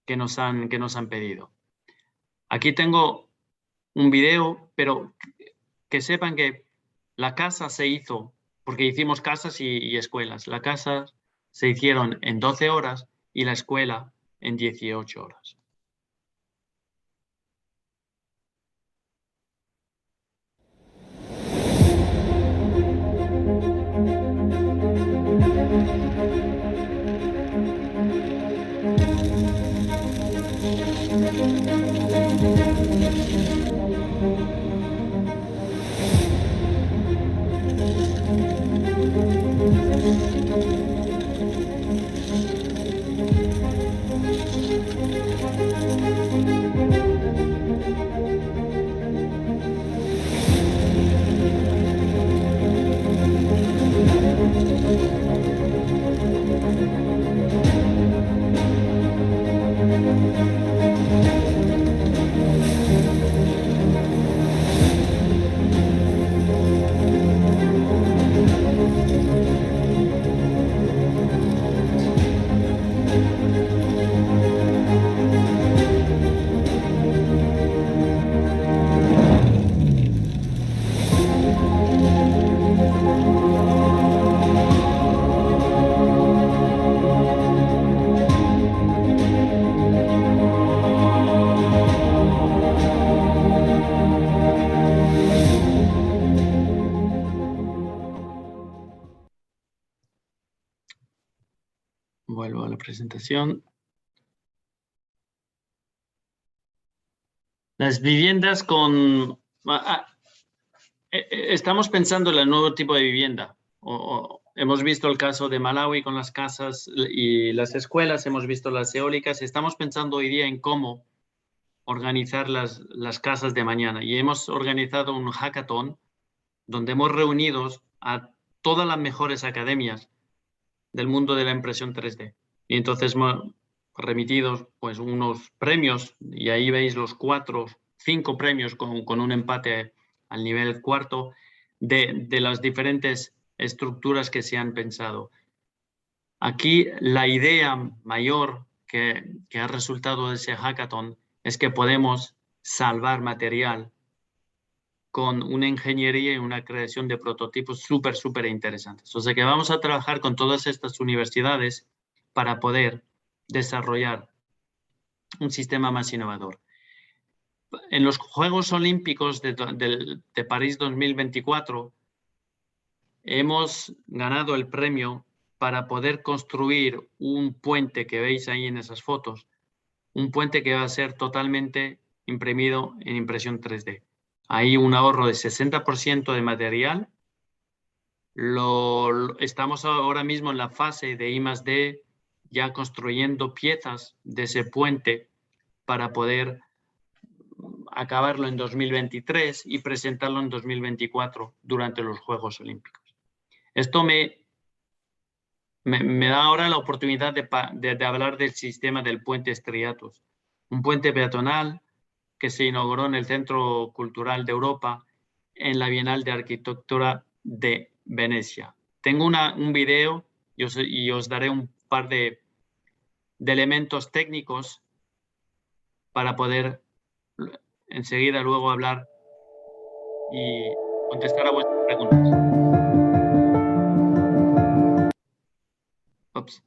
que nos han pedido. Aquí tengo un video, pero que sepan que la casa se hizo, porque hicimos casas y escuelas. La casa se hicieron en 12 horas y la escuela en 18 horas. Vuelvo a la presentación. Las viviendas con... Estamos pensando en el nuevo tipo de vivienda. Hemos visto el caso de Malawi con las casas y las escuelas, hemos visto las eólicas. Estamos pensando hoy día en cómo organizar las casas de mañana. Y hemos organizado un hackathon donde hemos reunido a todas las mejores academias del mundo de la impresión 3D. Y entonces hemos remitido pues, unos premios, y ahí veis los 5 premios con un empate al nivel cuarto de las diferentes estructuras que se han pensado. Aquí la idea mayor que ha resultado de ese hackathon es que podemos salvar material con una ingeniería y una creación de prototipos súper interesantes. O sea que vamos a trabajar con todas estas universidades para poder desarrollar un sistema más innovador. En los Juegos Olímpicos de París 2024 hemos ganado el premio para poder construir un puente que veis ahí en esas fotos, un puente que va a ser totalmente imprimido en impresión 3D. Hay un ahorro de 60% de material. Estamos ahora mismo en la fase de I+D, ya construyendo piezas de ese puente para poder acabarlo en 2023 y presentarlo en 2024 durante los Juegos Olímpicos. Esto me da ahora la oportunidad de hablar del sistema del puente Striatus, un puente peatonal que se inauguró en el Centro Cultural de Europa en la Bienal de Arquitectura de Venecia. Tengo un video y os daré un par de elementos técnicos para poder enseguida luego hablar y contestar a vuestras preguntas. Ups.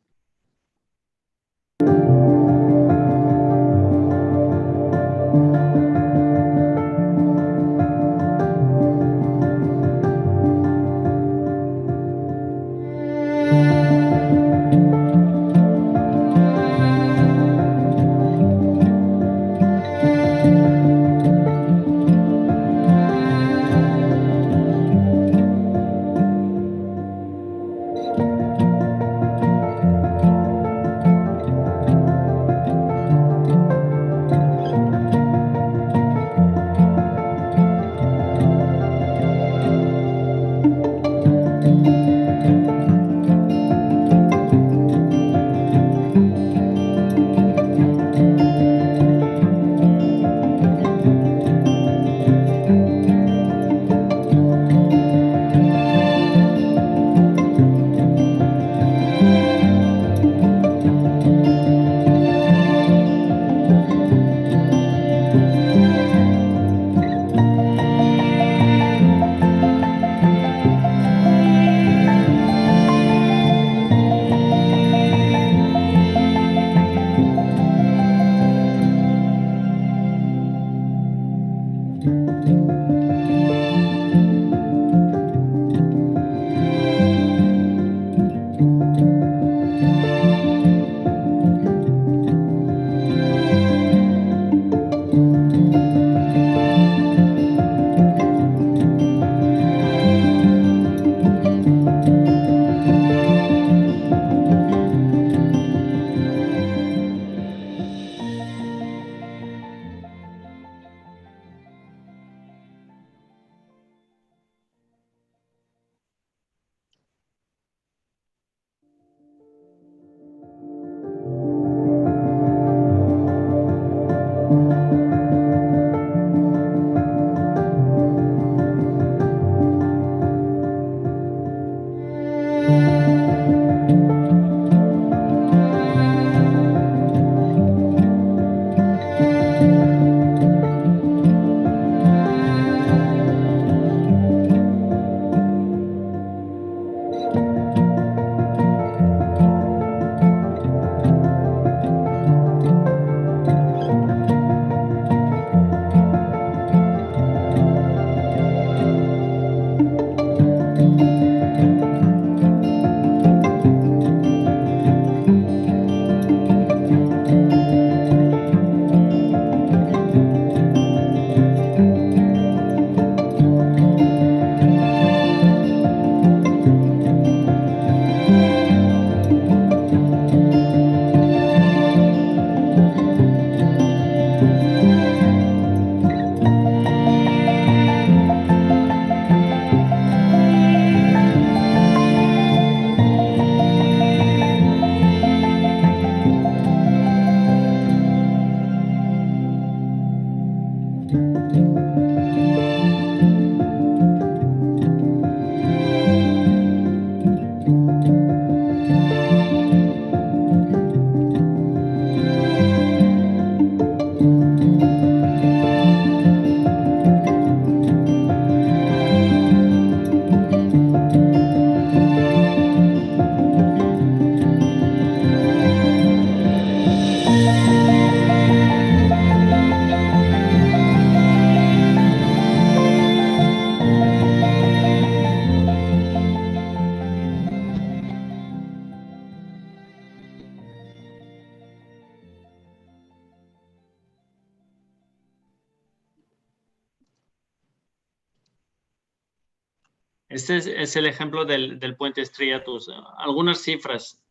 Este es el ejemplo del puente Striatus. Algunas cifras.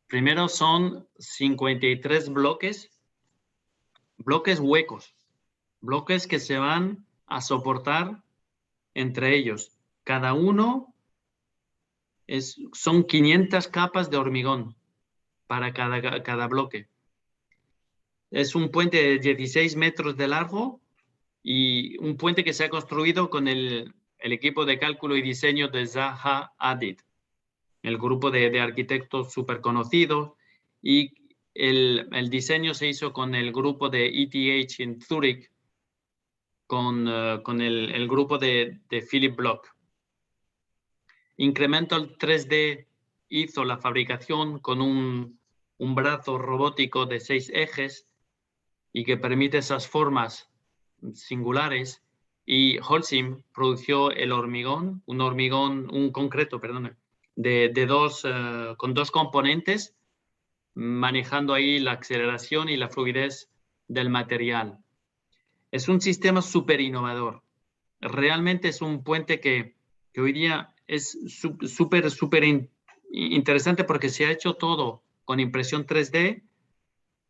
Primero son 53 bloques huecos, bloques que se van a soportar entre ellos. Cada uno son 500 capas de hormigón para cada bloque. Es un puente de 16 metros de largo y un puente que se ha construido con el equipo de cálculo y diseño de Zaha Hadid, el grupo de arquitectos súper conocidos, y el diseño se hizo con el grupo de ETH en Zúrich, con el grupo de Philip Block. Incremental 3D hizo la fabricación con un brazo robótico de 6 ejes y que permite esas formas singulares, y Holcim produjo el hormigón, un concreto, perdón, con dos componentes, manejando ahí la aceleración y la fluidez del material. Es un sistema súper innovador. Realmente es un puente que hoy día es súper interesante porque se ha hecho todo con impresión 3D.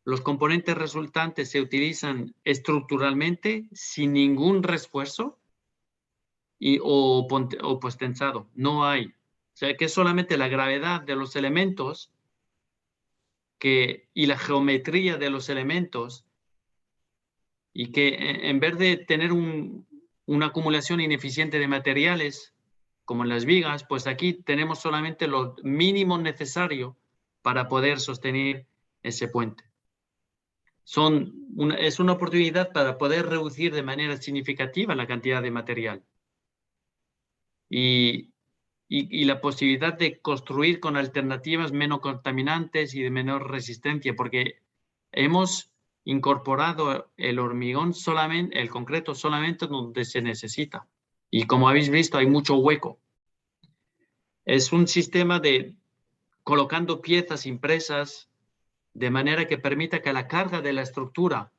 Los componentes resultantes se utilizan estructuralmente sin ningún refuerzo o posttensado. No hay. O sea, que es solamente la gravedad de los elementos y la geometría de los elementos, y que en vez de tener una acumulación ineficiente de materiales como en las vigas, pues aquí tenemos solamente lo mínimo necesario para poder sostener ese puente. Es una oportunidad para poder reducir de manera significativa la cantidad de material y la posibilidad de construir con alternativas menos contaminantes y de menor resistencia, porque hemos incorporado el hormigón solamente, el concreto solamente donde se necesita. Y como habéis visto, hay mucho hueco. Es un sistema de colocando piezas impresas de manera que permita que la carga de la estructura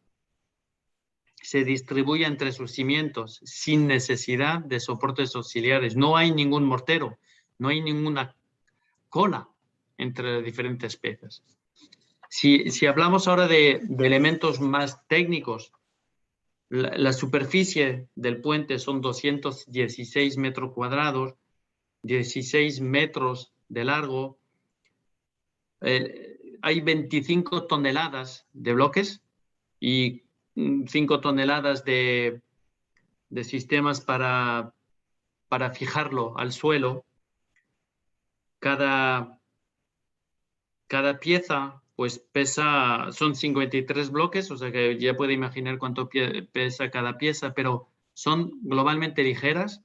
se distribuya entre sus cimientos sin necesidad de soportes auxiliares. No hay ningún mortero, no hay ninguna cola entre las diferentes piezas. Si hablamos ahora de elementos más técnicos, la superficie del puente son 216 metros cuadrados, 16 metros de largo. Hay 25 toneladas de bloques y 5 toneladas de sistemas para fijarlo al suelo. Cada pieza pues son 53 bloques, o sea que ya puede imaginar cuánto pesa cada pieza, pero son globalmente ligeras,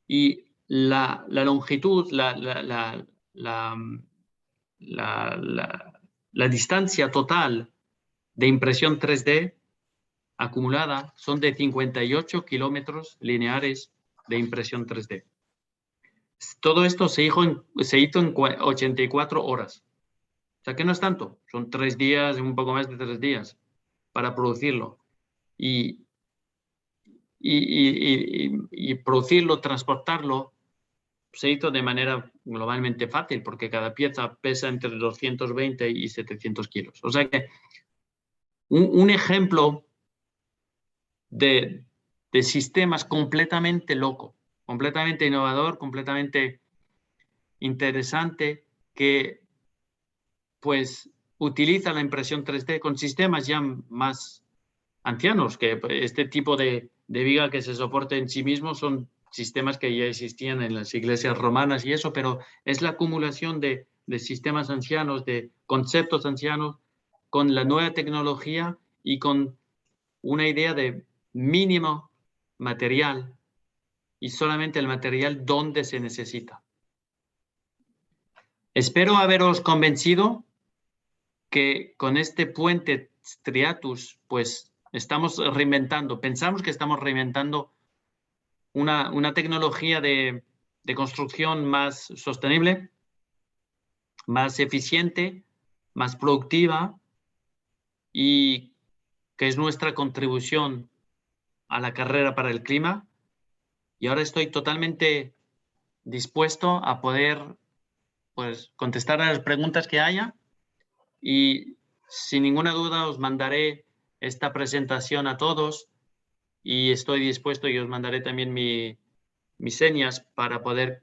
y la longitud, la distancia total de impresión 3D acumulada son de 58 kilómetros lineares de impresión 3D. Todo esto se hizo en 84 horas. O sea que no es tanto, son 3 días, un poco más de 3 días para producirlo. Y producirlo, transportarlo, se hizo de manera globalmente fácil, porque cada pieza pesa entre 220 y 700 kilos. O sea que un ejemplo de sistemas completamente loco, completamente innovador, completamente interesante, que pues utiliza la impresión 3D con sistemas ya más ancianos, que este tipo de viga que se soporta en sí mismo son sistemas que ya existían en las iglesias romanas y eso, pero es la acumulación de sistemas ancianos, de conceptos ancianos, con la nueva tecnología y con una idea de mínimo material y solamente el material donde se necesita. Espero haberos convencido que con este puente Striatus, pues estamos pensamos que estamos reinventando una tecnología de construcción más sostenible, más eficiente, más productiva, y que es nuestra contribución a la carrera para el clima. Y ahora estoy totalmente dispuesto a poder pues contestar a las preguntas que haya, y sin ninguna duda os mandaré esta presentación a todos, y estoy dispuesto, y os mandaré también mis señas para poder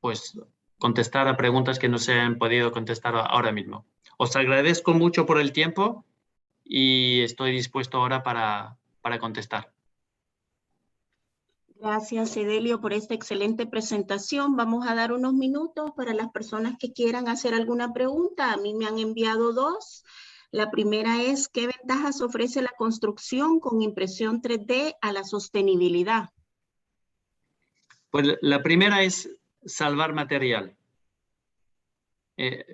pues contestar a preguntas que no se han podido contestar ahora mismo. Os agradezco mucho por el tiempo y estoy dispuesto ahora para para contestar. Gracias, Edelio, por esta excelente presentación. Vamos a dar unos minutos para las personas que quieran hacer alguna pregunta. A mí me han enviado dos. La primera es, ¿qué ventajas ofrece la construcción con impresión 3D a la sostenibilidad? Pues la primera es salvar material.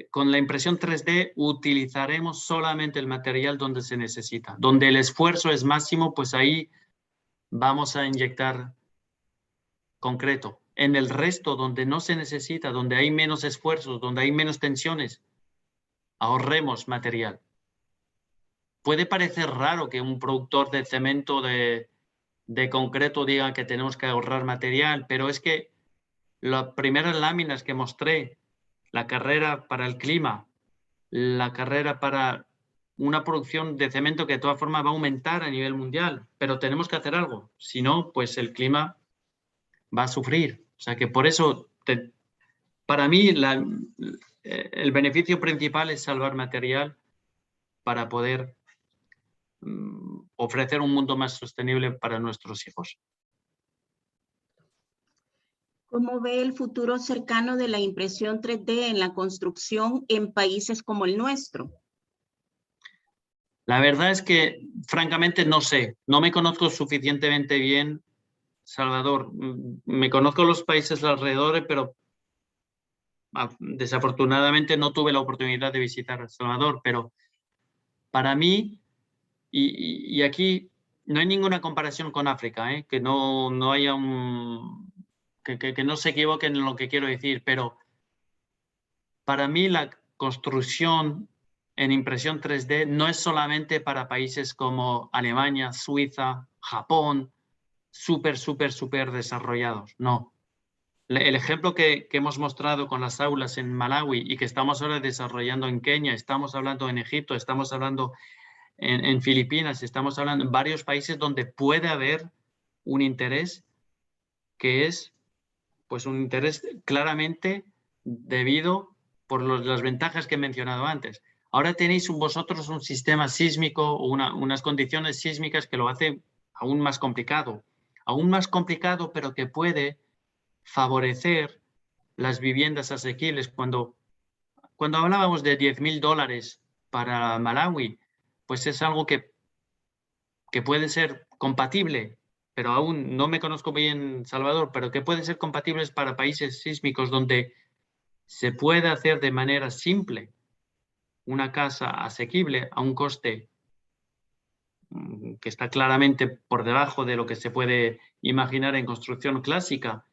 Con la impresión 3D utilizaremos solamente el material donde se necesita. Donde el esfuerzo es máximo, pues ahí vamos a inyectar concreto. En el resto, donde no se necesita, donde hay menos esfuerzos, donde hay menos tensiones, ahorremos material. Puede parecer raro que un productor de cemento de concreto diga que tenemos que ahorrar material, pero es que las primeras láminas que mostré, la carrera para el clima, la carrera para una producción de cemento que de todas formas va a aumentar a nivel mundial, pero tenemos que hacer algo. Si no, pues el clima va a sufrir. O sea que por eso, para mí, el beneficio principal es salvar material para poder ofrecer un mundo más sostenible para nuestros hijos. ¿Cómo ve el futuro cercano de la impresión 3D en la construcción en países como el nuestro? La verdad es que, francamente, no sé. No me conozco suficientemente bien, Salvador. Me conozco los países alrededor, pero desafortunadamente no tuve la oportunidad de visitar El Salvador. Pero para mí, y aquí no hay ninguna comparación con África, que no haya que no se equivoquen en lo que quiero decir, pero para mí la construcción en impresión 3D no es solamente para países como Alemania, Suiza, Japón, súper desarrollados, no. El ejemplo que hemos mostrado con las aulas en Malawi y que estamos ahora desarrollando en Kenia, estamos hablando en Egipto, estamos hablando en Filipinas, estamos hablando en varios países donde puede haber un interés que es pues un interés claramente debido por las ventajas que he mencionado antes. Ahora tenéis vosotros un sistema sísmico o unas condiciones sísmicas que lo hace aún más complicado, pero que puede favorecer las viviendas asequibles. Cuando hablábamos de $10,000 para Malawi, pues es algo que puede ser compatible, pero aún no me conozco bien Salvador, pero que pueden ser compatibles para países sísmicos donde se puede hacer de manera simple una casa asequible a un coste que está claramente por debajo de lo que se puede imaginar en construcción clásica,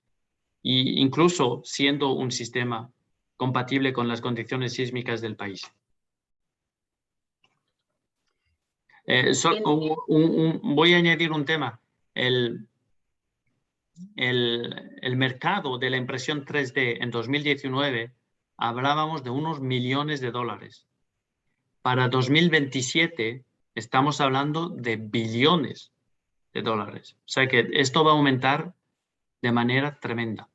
e incluso siendo un sistema compatible con las condiciones sísmicas del país. Voy a añadir un tema. El mercado de la impresión 3D en 2019 hablábamos de unos millones de dólares. Para 2027 estamos hablando de billones de dólares. O sea que esto va a aumentar de manera tremenda.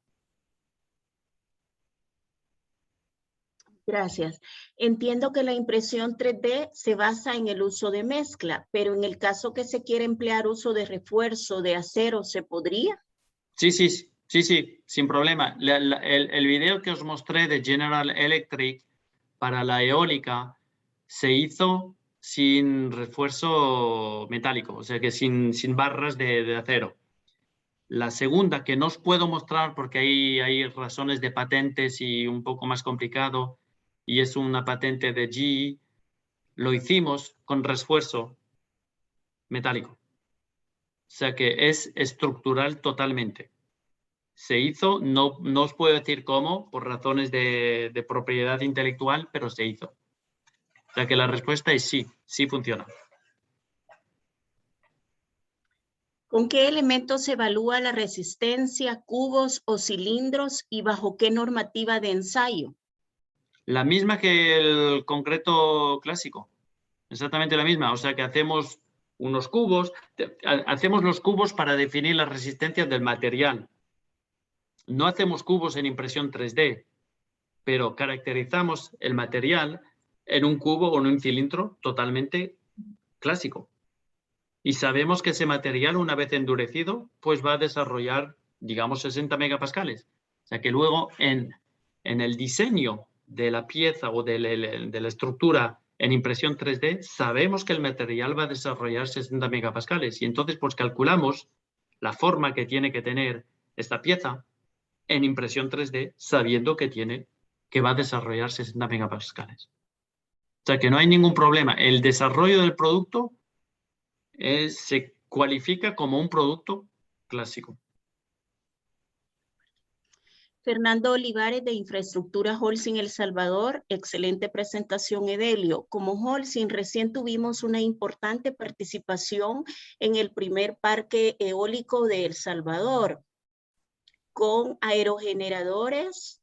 Gracias. Entiendo que la impresión 3D se basa en el uso de mezcla, pero en el caso que se quiera emplear uso de refuerzo de acero, ¿se podría? Sí, sin problema. El video que os mostré de General Electric para la eólica se hizo sin refuerzo metálico, o sea que sin barras de acero. La segunda, que no os puedo mostrar porque hay razones de patentes y un poco más complicado, y es una patente de GE, lo hicimos con refuerzo metálico. O sea que es estructural totalmente. Se hizo, no os puedo decir cómo, por razones de propiedad intelectual, pero se hizo. O sea que la respuesta es sí funciona. ¿Con qué elementos se evalúa la resistencia, cubos o cilindros y bajo qué normativa de ensayo? La misma que el concreto clásico, exactamente la misma. O sea que hacemos unos cubos, hacemos los cubos para definir las resistencias del material. No hacemos cubos en impresión 3D, pero caracterizamos el material en un cubo o en un cilindro totalmente clásico. Y sabemos que ese material, una vez endurecido, pues va a desarrollar, digamos, 60 megapascales. O sea que luego en el diseño de la pieza o de la estructura en impresión 3D, sabemos que el material va a desarrollar 60 megapascales. Y entonces, pues calculamos la forma que tiene que tener esta pieza en impresión 3D, sabiendo que va a desarrollar 60 megapascales. O sea que no hay ningún problema. El desarrollo del producto se cualifica como un producto clásico. Fernando Olivares, de Infraestructura Holcim El Salvador. Excelente presentación, Edelio. Como Holcim, recién tuvimos una importante participación en el primer parque eólico de El Salvador, con aerogeneradores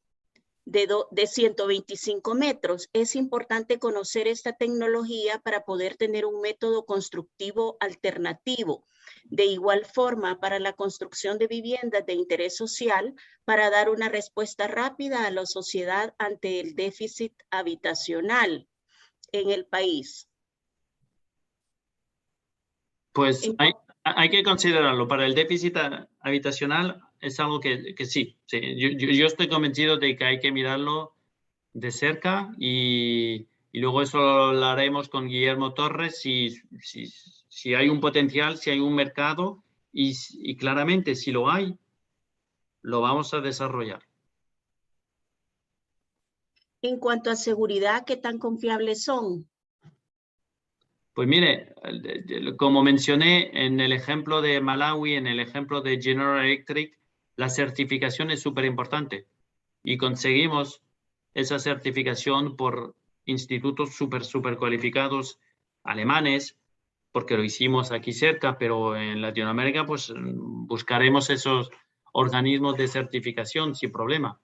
de 125 metros. Es importante conocer esta tecnología para poder tener un método constructivo alternativo. De igual forma, para la construcción de viviendas de interés social, para dar una respuesta rápida a la sociedad ante el déficit habitacional en el país. Pues hay que considerarlo. Para el déficit habitacional es algo que sí. Yo estoy convencido de que hay que mirarlo de cerca y luego eso lo haremos con Guillermo Torres si hay un potencial, si hay un mercado y claramente si lo hay, lo vamos a desarrollar. En cuanto a seguridad, ¿qué tan confiables son? Pues mire, como mencioné en el ejemplo de Malawi, en el ejemplo de General Electric, la certificación es súper importante y conseguimos esa certificación por institutos súper cualificados alemanes, porque lo hicimos aquí cerca, pero en Latinoamérica pues buscaremos esos organismos de certificación sin problema.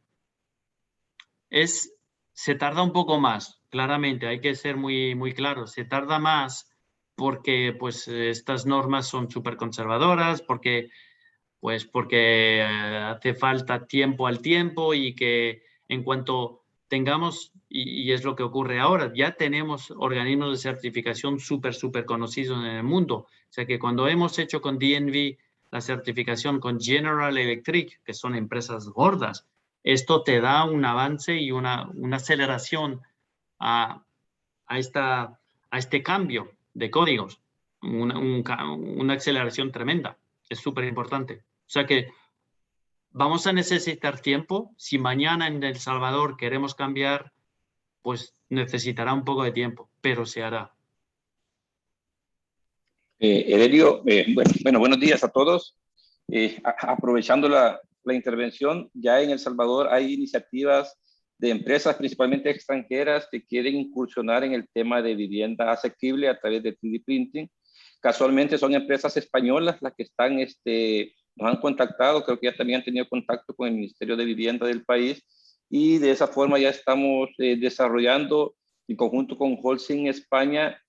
Se tarda un poco más, claramente, hay que ser muy claros. Se tarda más porque pues estas normas son súper conservadoras, porque hace falta tiempo al tiempo y que en cuanto tengamos, y es lo que ocurre ahora, ya tenemos organismos de certificación súper conocidos en el mundo. O sea que cuando hemos hecho con DNV la certificación con General Electric, que son empresas gordas, esto te da un avance y una aceleración a este cambio de códigos, una aceleración tremenda. Es súper importante. O sea que vamos a necesitar tiempo. Si mañana en El Salvador queremos cambiar, pues necesitará un poco de tiempo, pero se hará. Edelio, buenos días a todos. Aprovechando la intervención, ya en El Salvador hay iniciativas de empresas, principalmente extranjeras, que quieren incursionar en el tema de vivienda asequible a través de 3D printing. Casualmente son empresas españolas las que están, nos han contactado, creo que ya también han tenido contacto con el Ministerio de Vivienda del país, y de esa forma ya estamos desarrollando en conjunto con Holcim España,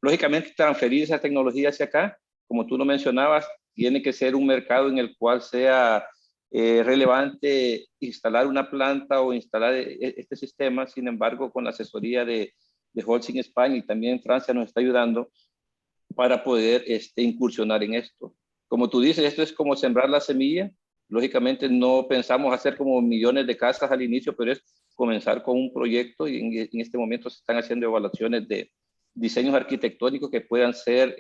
lógicamente transferir esa tecnología hacia acá. Como tú lo mencionabas, tiene que ser un mercado en el cual sea relevante instalar una planta o instalar este sistema. Sin embargo, con la asesoría de Holcim España y también Francia nos está ayudando para poder incursionar en esto. Como tú dices, esto es como sembrar la semilla. Lógicamente no pensamos hacer como millones de casas al inicio, pero es comenzar con un proyecto y en este momento se están haciendo evaluaciones de diseños arquitectónicos que puedan ser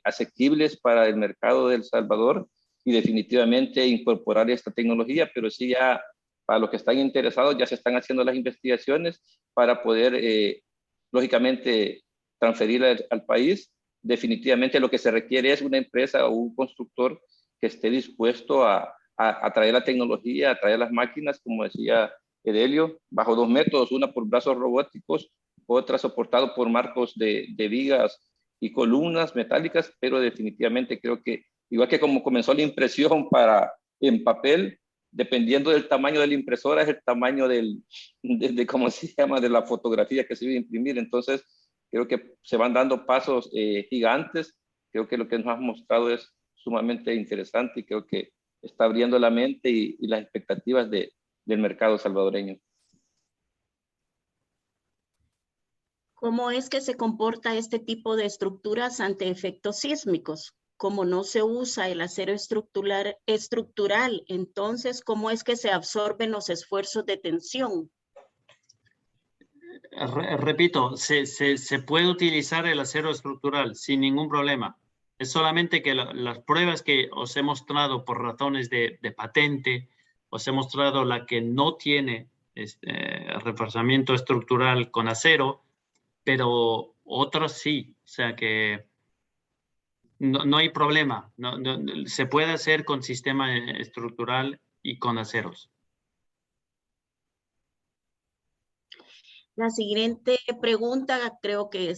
asequibles para el mercado de El Salvador y definitivamente incorporar esta tecnología, pero sí ya para los que están interesados ya se están haciendo las investigaciones para poder, lógicamente, transferir al país. Definitivamente lo que se requiere es una empresa o un constructor que esté dispuesto a traer la tecnología, a traer las máquinas, como decía Edelio, bajo dos métodos, una por brazos robóticos, otra soportado por marcos de vigas y columnas metálicas, pero definitivamente creo que, igual que como comenzó la impresión en papel, dependiendo del tamaño de la impresora, es el tamaño ¿cómo se llama?, de la fotografía que se va a imprimir. Entonces, creo que se van dando pasos gigantes. Creo que lo que nos has mostrado es sumamente interesante y creo que está abriendo la mente y las expectativas del mercado salvadoreño. ¿Cómo es que se comporta este tipo de estructuras ante efectos sísmicos? Como no se usa el acero estructural, entonces, ¿cómo es que se absorben los esfuerzos de tensión? Repito, se puede utilizar el acero estructural sin ningún problema. Es solamente que las pruebas que os he mostrado por razones de patente, os he mostrado la que no tiene reforzamiento estructural con acero, pero otras sí. O sea que no hay problema. Se puede hacer con sistema estructural y con aceros. La siguiente pregunta creo que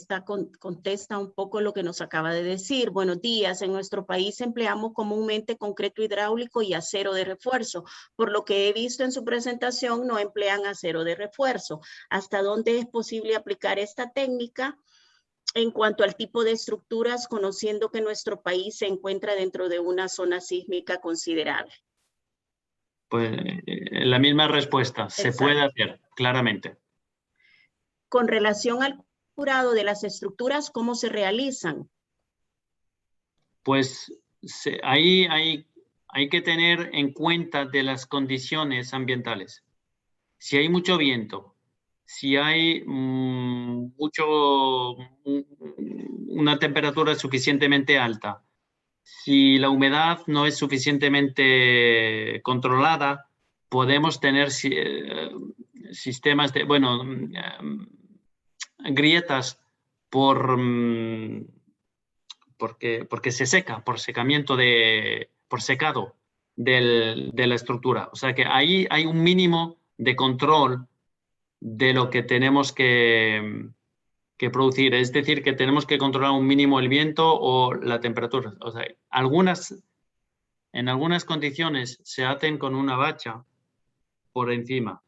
contesta un poco lo que nos acaba de decir. Buenos días. En nuestro país empleamos comúnmente concreto hidráulico y acero de refuerzo. Por lo que he visto en su presentación, no emplean acero de refuerzo. ¿Hasta dónde es posible aplicar esta técnica en cuanto al tipo de estructuras, conociendo que nuestro país se encuentra dentro de una zona sísmica considerable? Pues la misma respuesta. Se Exacto. puede hacer, claramente. Con relación al curado de las estructuras, ¿cómo se realizan? Pues ahí hay que tener en cuenta de las condiciones ambientales. Si hay mucho viento, si hay una temperatura suficientemente alta, si la humedad no es suficientemente controlada, podemos tener sistemas de, grietas porque se seca, por secado de la estructura. O sea que ahí hay un mínimo de control de lo que tenemos que producir. Es decir, que tenemos que controlar un mínimo el viento o la temperatura. O sea, en algunas condiciones se hacen con una bacha por encima.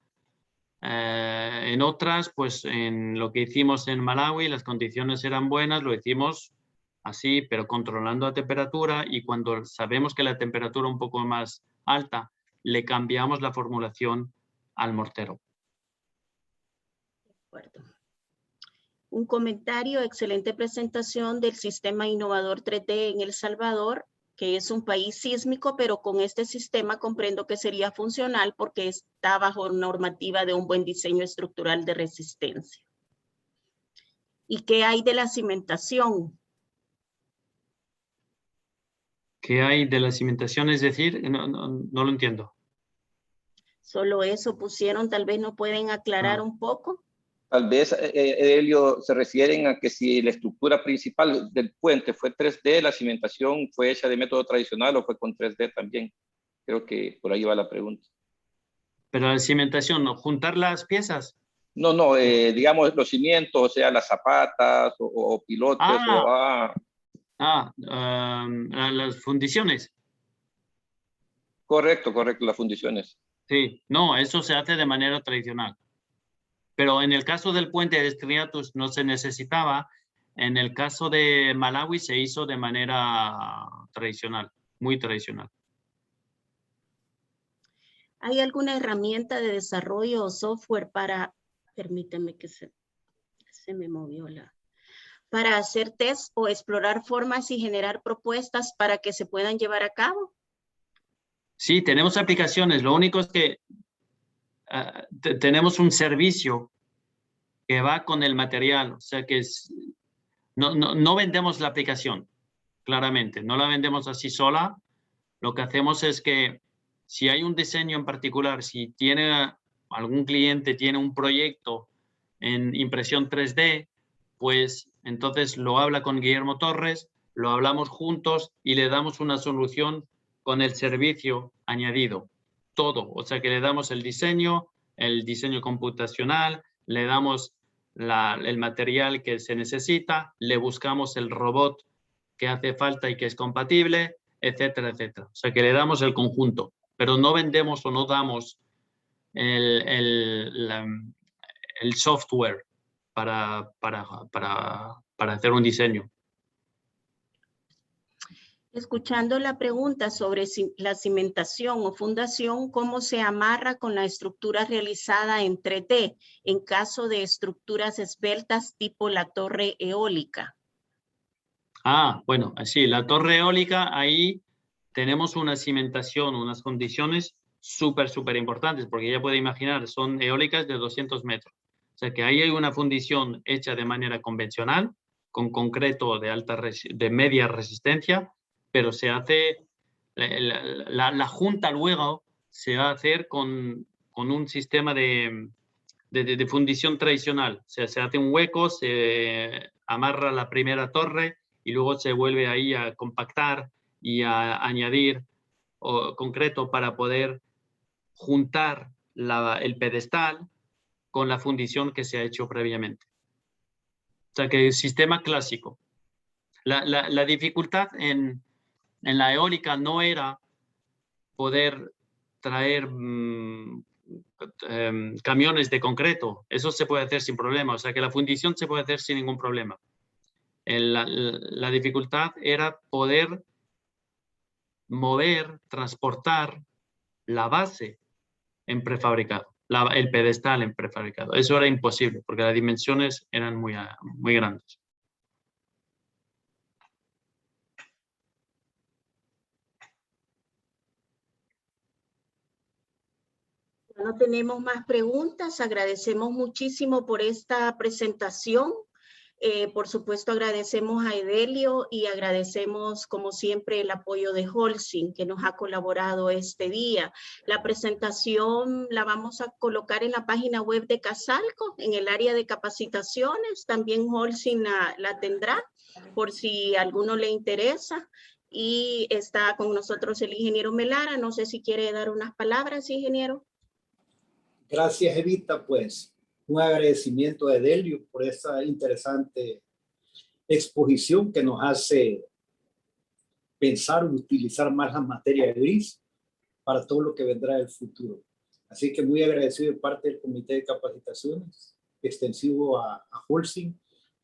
En otras, pues en lo que hicimos en Malawi, las condiciones eran buenas, lo hicimos así, pero controlando la temperatura, y cuando sabemos que la temperatura es un poco más alta, le cambiamos la formulación al mortero. De acuerdo. Un comentario, excelente presentación del sistema innovador 3D en El Salvador, que es un país sísmico, pero con este sistema comprendo que sería funcional porque está bajo normativa de un buen diseño estructural de resistencia. ¿Y qué hay de la cimentación? ¿Qué hay de la cimentación? Es decir, no lo entiendo. Solo eso pusieron, tal vez no pueden aclarar un poco. Tal vez, Elio, se refieren a que si la estructura principal del puente fue 3D, la cimentación fue hecha de método tradicional o fue con 3D también. Creo que por ahí va la pregunta. Pero la cimentación, ¿no? ¿Juntar las piezas? No, digamos los cimientos, o sea, las zapatas o pilotes. Las fundiciones. Correcto, las fundiciones. Sí, no, eso se hace de manera tradicional. Pero en el caso del puente de Estriatus no se necesitaba. En el caso de Malawi se hizo de manera tradicional, muy tradicional. ¿Hay alguna herramienta de desarrollo o software para, permíteme que se me movió para hacer test o explorar formas y generar propuestas para que se puedan llevar a cabo? Sí, tenemos aplicaciones. Lo único es que tenemos un servicio que va con el material. O sea que no vendemos la aplicación, claramente. No la vendemos así sola. Lo que hacemos es que si hay un diseño en particular, si algún cliente tiene un proyecto en impresión 3D, pues entonces lo habla con Guillermo Torres, lo hablamos juntos y le damos una solución con el servicio añadido. Todo, o sea que le damos el diseño computacional, le damos el material que se necesita, le buscamos el robot que hace falta y que es compatible, etcétera, etcétera. O sea que le damos el conjunto, pero no vendemos o no damos el software para hacer un diseño. Escuchando la pregunta sobre la cimentación o fundación, ¿cómo se amarra con la estructura realizada en 3D en caso de estructuras esbeltas tipo la torre eólica? Ah, bueno, sí, la torre eólica, ahí tenemos una cimentación, unas condiciones súper importantes, porque ya puede imaginar, son eólicas de 200 metros. O sea que ahí hay una fundición hecha de manera convencional, con concreto de media resistencia, pero se hace, la junta luego se va a hacer con un sistema de fundición tradicional. O sea, se hace un hueco, se amarra la primera torre y luego se vuelve ahí a compactar y a añadir concreto para poder juntar el pedestal con la fundición que se ha hecho previamente. O sea, que el sistema clásico. La dificultad en la eólica no era poder traer camiones de concreto. Eso se puede hacer sin problema. O sea, que la fundición se puede hacer sin ningún problema. La dificultad era poder mover, transportar la base en prefabricado, el pedestal en prefabricado. Eso era imposible porque las dimensiones eran muy grandes. No tenemos más preguntas. Agradecemos muchísimo por esta presentación. Por supuesto, agradecemos a Edelio y agradecemos, como siempre, el apoyo de Holcim, que nos ha colaborado este día. La presentación la vamos a colocar en la página web de Casalco, en el área de capacitaciones. También Holcim la tendrá, por si a alguno le interesa. Y está con nosotros el ingeniero Melara. No sé si quiere dar unas palabras, ingeniero. Gracias, Evita. Pues un agradecimiento a Edelio por esa interesante exposición que nos hace pensar o utilizar más la materia gris para todo lo que vendrá en el futuro. Así que muy agradecido de parte del Comité de Capacitaciones, extensivo a Holcim,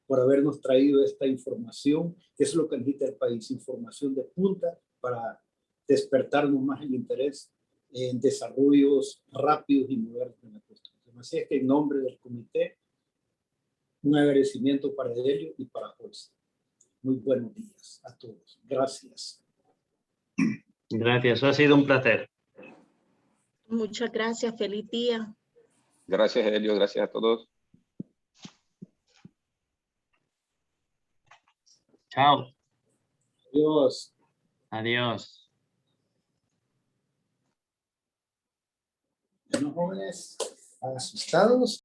por habernos traído esta información, que es lo que necesita el país, información de punta para despertarnos más el interés en desarrollos rápidos y modernos en la construcción. Así es que en nombre del comité, un agradecimiento para Edelio y para Holcim. Muy buenos días a todos. Gracias. Gracias, ha sido un placer. Muchas gracias, feliz día. Gracias, Helio, gracias a todos. Chao. Adiós. Adiós. Bueno, jóvenes, asustados.